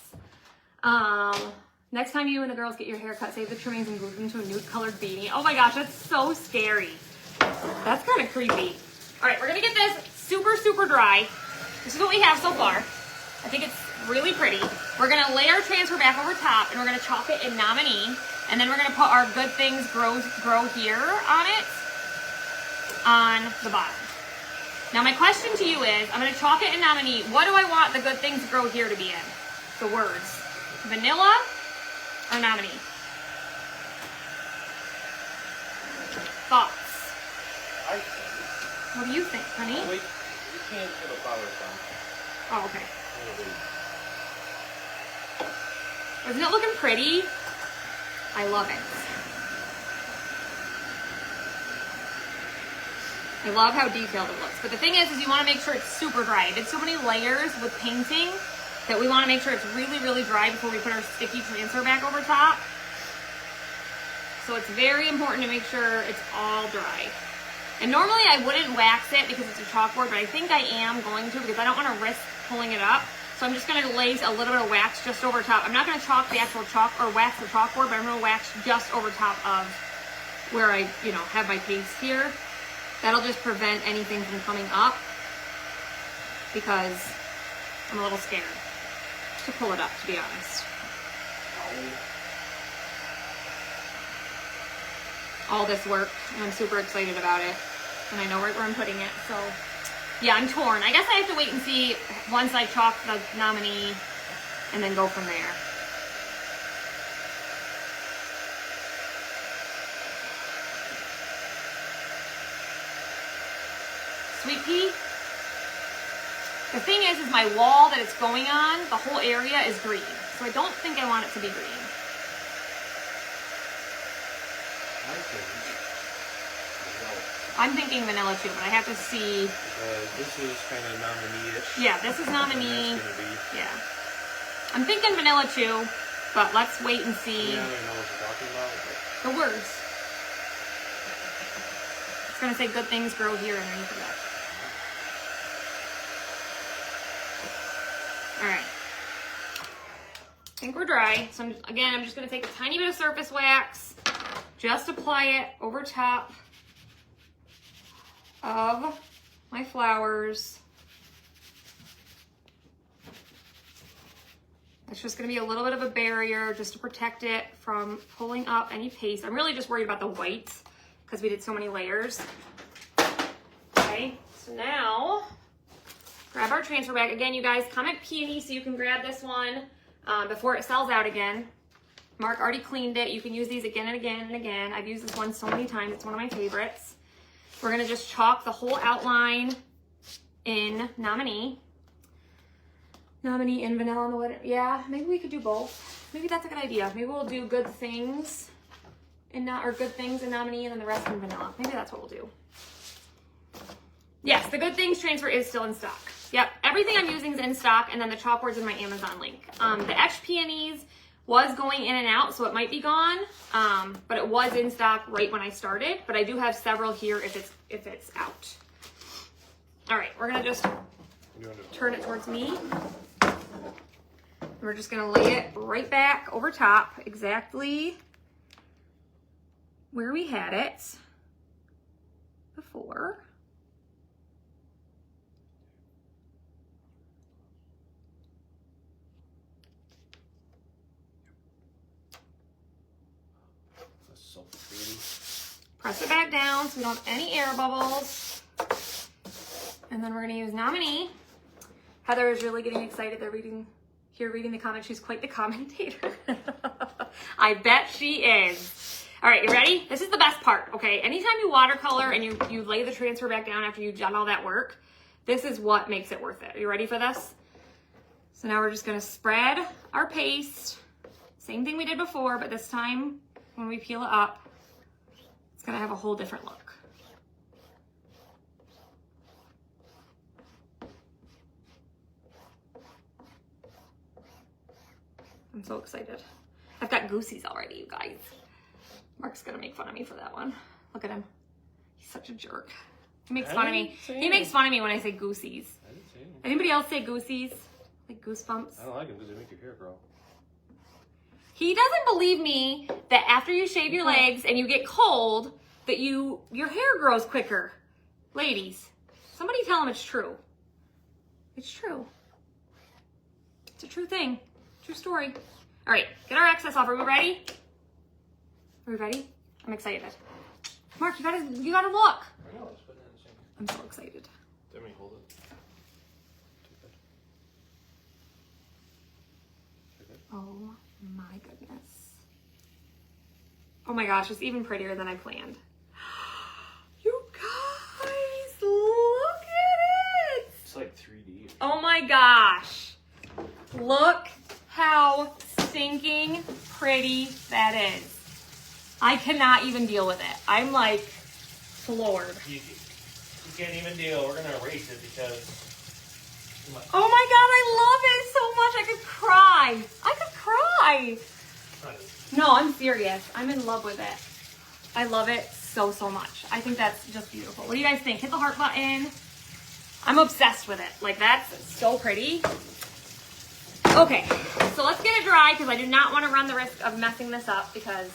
Next time you and the girls get your hair cut, save the trimmings and glue them to a nude colored beanie. Oh my gosh, that's so scary. That's kind of creepy. All right, we're gonna get this super, super dry. This is what we have so far. I think it's really pretty. We're gonna lay our transfer back over top and we're gonna chalk it in Nominee. And then we're gonna put our Good Things Grow Here on it, on the bottom. Now my question to you is, I'm gonna chalk it in Nominee. What do I want the Good Things Grow Here to be in? The words. Vanilla or Nominee? Thoughts? I think. What do you think, honey? Wait, you can't put the flowers down. Oh, okay. Isn't it looking pretty? I love it. I love how detailed it looks. But the thing is you want to make sure it's super dry. I did so many layers with painting that we want to make sure it's really, really dry before we put our sticky transfer back over top. So it's very important to make sure it's all dry. And normally I wouldn't wax it because it's a chalkboard, but I think I am going to because I don't want to risk pulling it up. So I'm just going to lay a little bit of wax just over top. I'm not going to chalk the actual chalk or wax the chalkboard, but I'm going to wax just over top of where I, have my paste here. That'll just prevent anything from coming up because I'm a little scared to pull it up, to be honest. All this work, and I'm super excited about it. And I know right where I'm putting it, so yeah, I'm torn. I guess I have to wait and see once I chalk the Nominee and then go from there. Sweet pea. The thing is my wall that it's going on, the whole area is green. So I don't think I want it to be green. I'm thinking vanilla too, but I have to see. This is kind of Nominee-ish. Yeah, this is Nominee. That's gonna be. Yeah. I'm thinking vanilla too, but let's wait and see. I don't even know what you're talking about. But... The words. It's going to say Good Things Grow Here underneath of that. Alright. I think we're dry. So I'm just going to take a tiny bit of surface wax. Just apply it over top of my flowers. It's just going to be a little bit of a barrier just to protect it from pulling up any paste. I'm really just worried about the white because we did so many layers. Okay, so now grab our transfer bag. Again, you guys, comment peony so you can grab this one before it sells out again. Mark already cleaned it. You can use these again and again and again. I've used this one so many times. It's one of my favorites. We're going to just chalk the whole outline in Nominee. Nominee and vanilla on the water. Yeah, maybe we could do both. Maybe that's a good idea. Maybe we'll do good things and not, or good things and nominee and then the rest in vanilla. Maybe that's what we'll do. Yes, the good things transfer is still in stock. Yep, everything I'm using is in stock, and then the chalkboard's in my Amazon link. The etched peonies was going in and out, so it might be gone, but it was in stock right when I started. But I do have several here if it's out. All right, we're gonna just turn it towards me. We're just gonna lay it right back over top, exactly where we had it before. Press it back down so we don't have any air bubbles. And then we're gonna use nominee. Heather is really getting excited. They're reading the comments. She's quite the commentator. I bet she is. All right, you ready? This is the best part, okay? Anytime you watercolor and you lay the transfer back down after you've done all that work, this is what makes it worth it. Are you ready for this? So now we're just gonna spread our paste. Same thing we did before, but this time when we peel it up, it's gonna have a whole different look. I'm so excited. I've got goosies already, you guys. Mark's gonna make fun of me for that one. Look at him. He's such a jerk. He makes fun of me. He makes fun of me when I say goosies. I didn't say anything. Anybody else say goosies? Like goosebumps? I don't like them because they make your hair grow. He doesn't believe me that after you shave your legs and you get cold, that your hair grows quicker. Ladies, somebody tell him it's true. It's true. It's a true thing. True story. All right, get our excess off. Are we ready? Are we ready? I'm excited. Mark, you gotta look. I know, just put it in the sink. I'm so excited. Let me hold it. Too good. Too good. Oh my goodness. Oh my gosh, it's even prettier than I planned. You guys, look at it. It's like 3D. Oh my gosh. Look how stinking pretty that is. I cannot even deal with it. I'm like floored. You can't even deal. We're going to erase it because... Oh my god, I love it so much. I could cry. I could cry. No, I'm serious. I'm in love with it. I love it so much. I think that's just beautiful. What do you guys think? Hit the heart button. I'm obsessed with it. Like, that's so pretty. Okay, so let's get it dry because I do not want to run the risk of messing this up because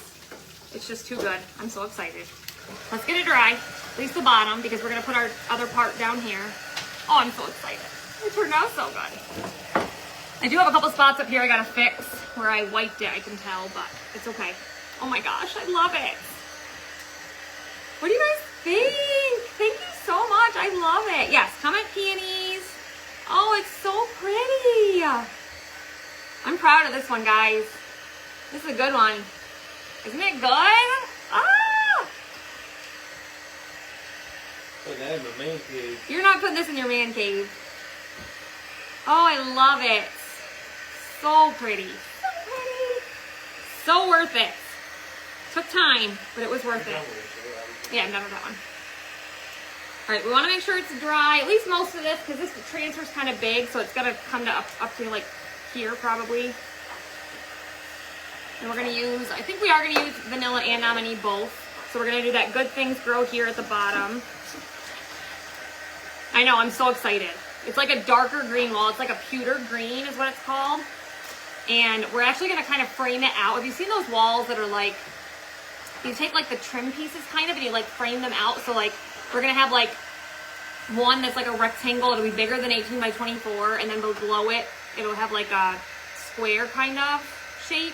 it's just too good. I'm so excited. Let's get it dry, at least the bottom, because we're going to put our other part down here. Oh, I'm so excited. It turned out so good. I do have a couple spots up here I got to fix where I wiped it, I can tell, but it's okay. Oh my gosh, I love it. What do you guys think? Thank you so much. I love it. Yes, comment peonies. Oh, it's so pretty. I'm proud of this one, guys. This is a good one. Isn't it good? Ah! Put that in the man cave. You're not putting this in your man cave. Oh, I love it. So pretty. So pretty. So worth it. Took time, but it was worth it. Yeah, I'm done with that one. All right, we want to make sure it's dry, at least most of this, because this transfer's kind of big, so it's got to come to up to like here probably. And we're going to use, I think we are going to use vanilla and nominee both. So we're going to do that good things grow here at the bottom. I know, I'm so excited. It's like a darker green wall. It's like a pewter green is what it's called. And we're actually going to kind of frame it out. Have you seen those walls that are like, you take like the trim pieces kind of and you like frame them out. So like we're going to have like one that's like a rectangle. It'll be bigger than 18 by 24. And then below it, it'll have like a square kind of shape.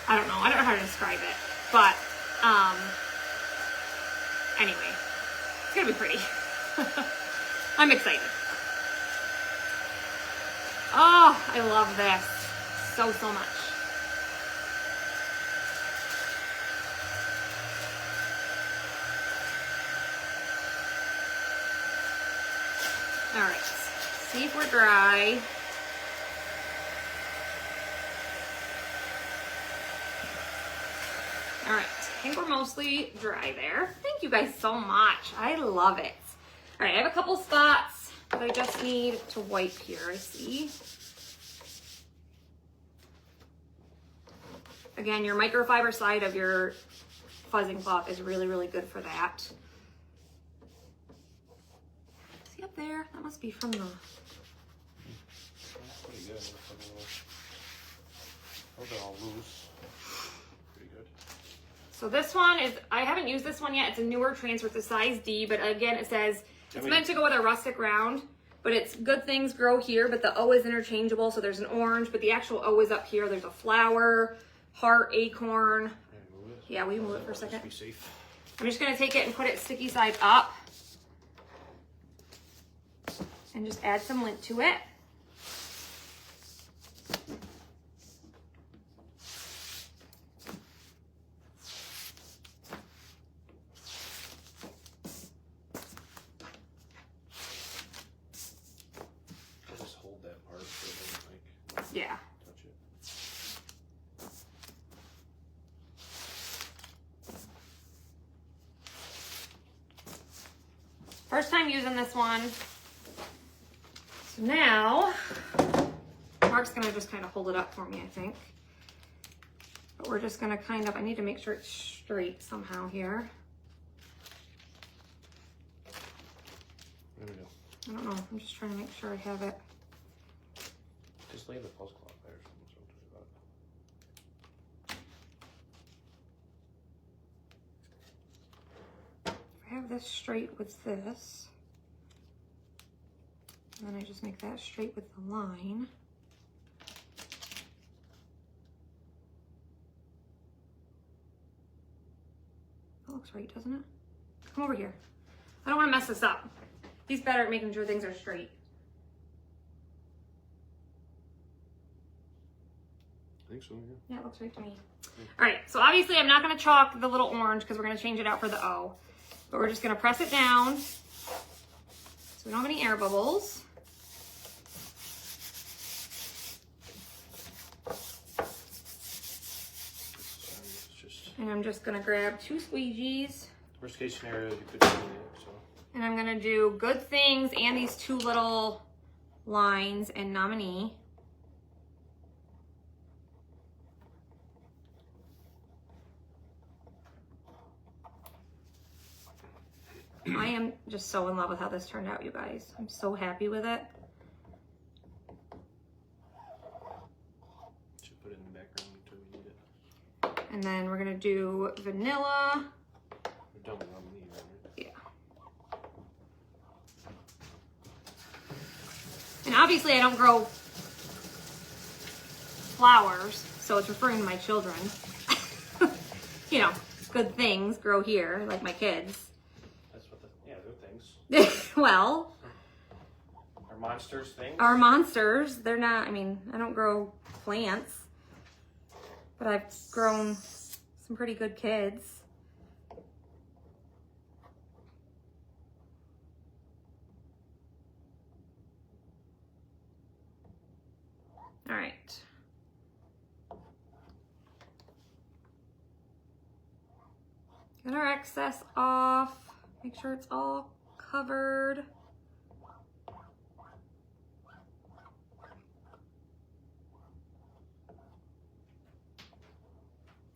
I don't know how to describe it. But anyway, it's going to be pretty. I'm excited. Oh, I love this so much. All right, see if we're dry. mostly dry there. Thank you guys so much. I love it. All right, I have a couple spots that I just need to wipe here, I see. Again, your microfiber side of your fuzzing cloth is really, really good for that. See up there? That must be from the... That's pretty good. Those are all loose. Pretty good. So this one is, I haven't used this one yet. It's a newer transfer. It's a size D, but again, it says it's meant to go with a rustic round, but it's good things grow here, but the O is interchangeable. So there's an orange, but the actual O is up here. There's a flower, heart, acorn. Yeah, we move it for a second. Be safe. I'm just gonna take it and put it sticky side up and just add some lint to it. Just hold that part so it doesn't like Yeah. touch it. First time using this one. So now, Mark's gonna just kind of hold it up for me, I think. But we're just gonna kind of, I need to make sure it's straight somehow here. There we go. I don't know, I'm just trying to make sure I have it. Just lay the puzzle cloth there. So don't worry about it. If I have this straight with this, and then I just make that straight with the line. That looks right, doesn't it? Come over here. I don't want to mess this up. He's better at making sure things are straight. I think so, yeah. Yeah, it looks right to me. All right, so obviously I'm not going to chalk the little orange because we're going to change it out for the O. But we're just going to press it down so we don't have any air bubbles. And I'm just going to grab 2 squeegees. Worst case scenario, you could do it, so. And I'm going to do good things and these 2 little lines in nominee. I am just so in love with how this turned out, you guys. I'm so happy with it. Should put it in the background until we need it. And then we're gonna do vanilla. We're done with nominee, right? Yeah. And obviously I don't grow flowers, so it's referring to my children. You know, good things grow here, like my kids. Yeah, they're things. Well, Are monsters things? our monsters, they're not, I mean, I don't grow plants, but I've grown some pretty good kids. All right. Get our excess off. Make sure it's all covered.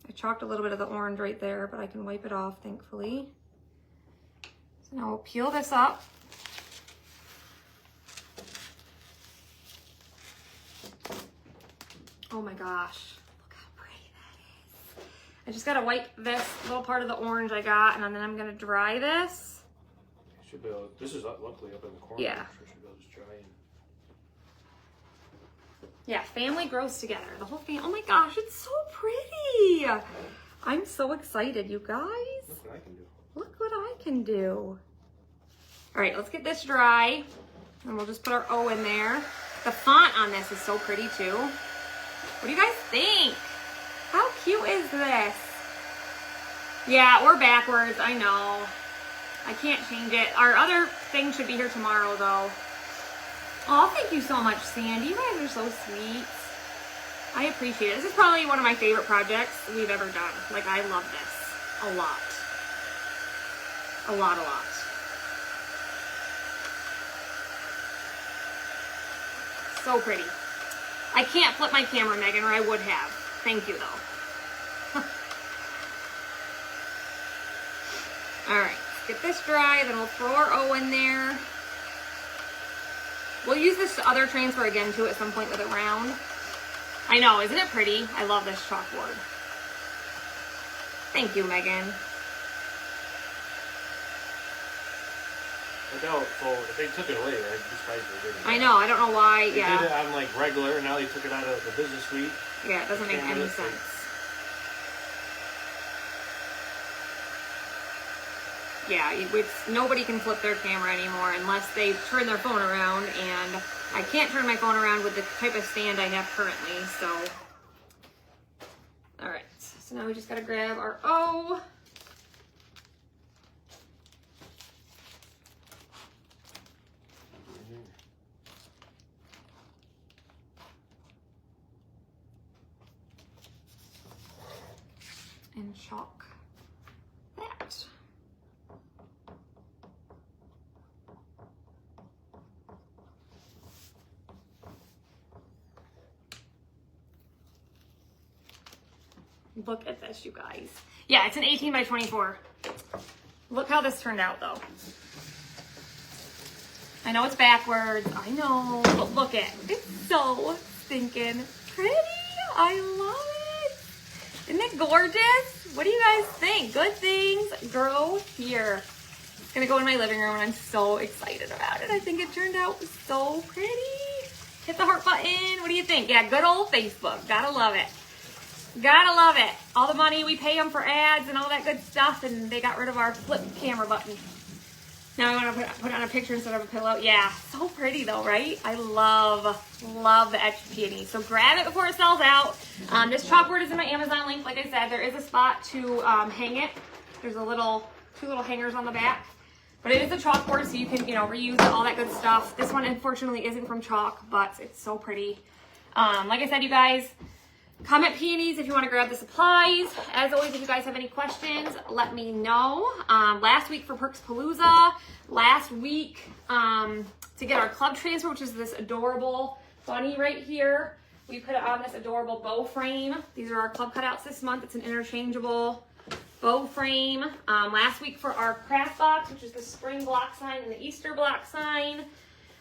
I chalked a little bit of the orange right there, but I can wipe it off, thankfully. So now we'll peel this up. Oh my gosh, look how pretty that is. I just gotta wipe this little part of the orange I got, and then I'm gonna dry this. Should be able, this is luckily up in the corner. Yeah. So should be able to just dry and Yeah, family grows together. The whole family, oh my gosh, it's so pretty. I'm so excited, you guys. look what I can do. Look what I can do. All right, let's get this dry. And we'll just put our O in there. The font on this is so pretty too. What do you guys think? How cute is this? Yeah, we're backwards, I know. I can't change it. Our other thing should be here tomorrow though. Oh, thank you so much, Sandy. You guys are so sweet. I appreciate it. This is probably one of my favorite projects we've ever done. Like, I love this. a lot. A lot. So pretty. I can't flip my camera, Megan, or I would have. Thank you, though. All right, get this dry, then we'll throw our O in there. We'll use this other transfer again, too, at some point with a round. I know, isn't it pretty? I love this chalkboard. Thank you, Megan. I know, so if they took it away, I'd be surprised they didn't. I know, I don't know why, They yeah. did it on like regular, and now they took it out of the business suite. Yeah, it doesn't make any Camera, sense. Yeah, nobody can flip their camera anymore unless they turn their phone around, and I can't turn my phone around with the type of stand I have currently, so. All right, so now we just gotta grab our O. And chalk that. Look at this, you guys. Yeah, it's an 18 by 24. Look how this turned out, though. I know it's backwards. I know. But look it. It's so stinking pretty. I love it. Isn't it gorgeous? What do you guys think? Good things grow here. It's going to go in my living room, and I'm so excited about it. I think it turned out so pretty. Hit the heart button. What do you think? Yeah, good old Facebook. Gotta love it. Gotta love it. All the money we pay them for ads and all that good stuff, and they got rid of our flip camera button. Now I want to put on a picture instead of a pillow. Yeah, so pretty though, right? I love the etched peony. So grab it before it sells out. This chalkboard is in my Amazon link. Like I said, there is a spot to hang it. There's two little hangers on the back. But it is a chalkboard, so you can, reuse it, all that good stuff. This one, unfortunately, isn't from chalk, but it's so pretty. Like I said, you guys, comment peonies if you want to grab the supplies. As always, if you guys have any questions, let me know. Last week for Perks Palooza, last week to get our club transfer, which is this adorable bunny right here. We put it on this adorable bow frame. These are our club cutouts this month. It's an interchangeable bow frame. Last week for our craft box, which is the spring block sign and the Easter block sign.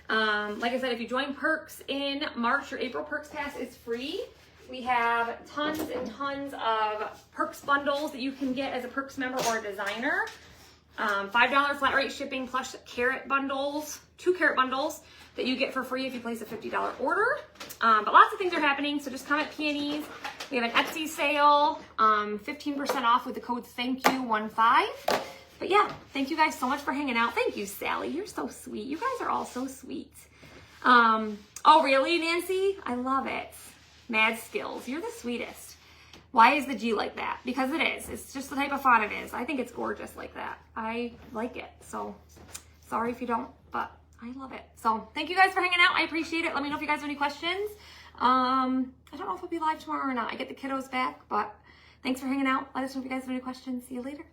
Like I said, if you join Perks in March, your April Perks Pass is free. We have tons and tons of Perks bundles that you can get as a Perks member or a designer. $5 flat rate shipping plus carrot bundles, 2 carrot bundles that you get for free if you place a $50 order. But lots of things are happening, so just comment peonies. We have an Etsy sale, 15% off with the code THANKYOU15. But yeah, thank you guys so much for hanging out. Thank you, Sally. You're so sweet. You guys are all so sweet. Oh, really, Nancy? I love it. Mad Skills. You're the sweetest. Why is the G like that? Because it is. It's just the type of font it is. I think it's gorgeous like that. I like it. So sorry if you don't, but I love it. So thank you guys for hanging out. I appreciate it. Let me know if you guys have any questions. I don't know if I'll be live tomorrow or not. I get the kiddos back, but thanks for hanging out. Let us know if you guys have any questions. See you later.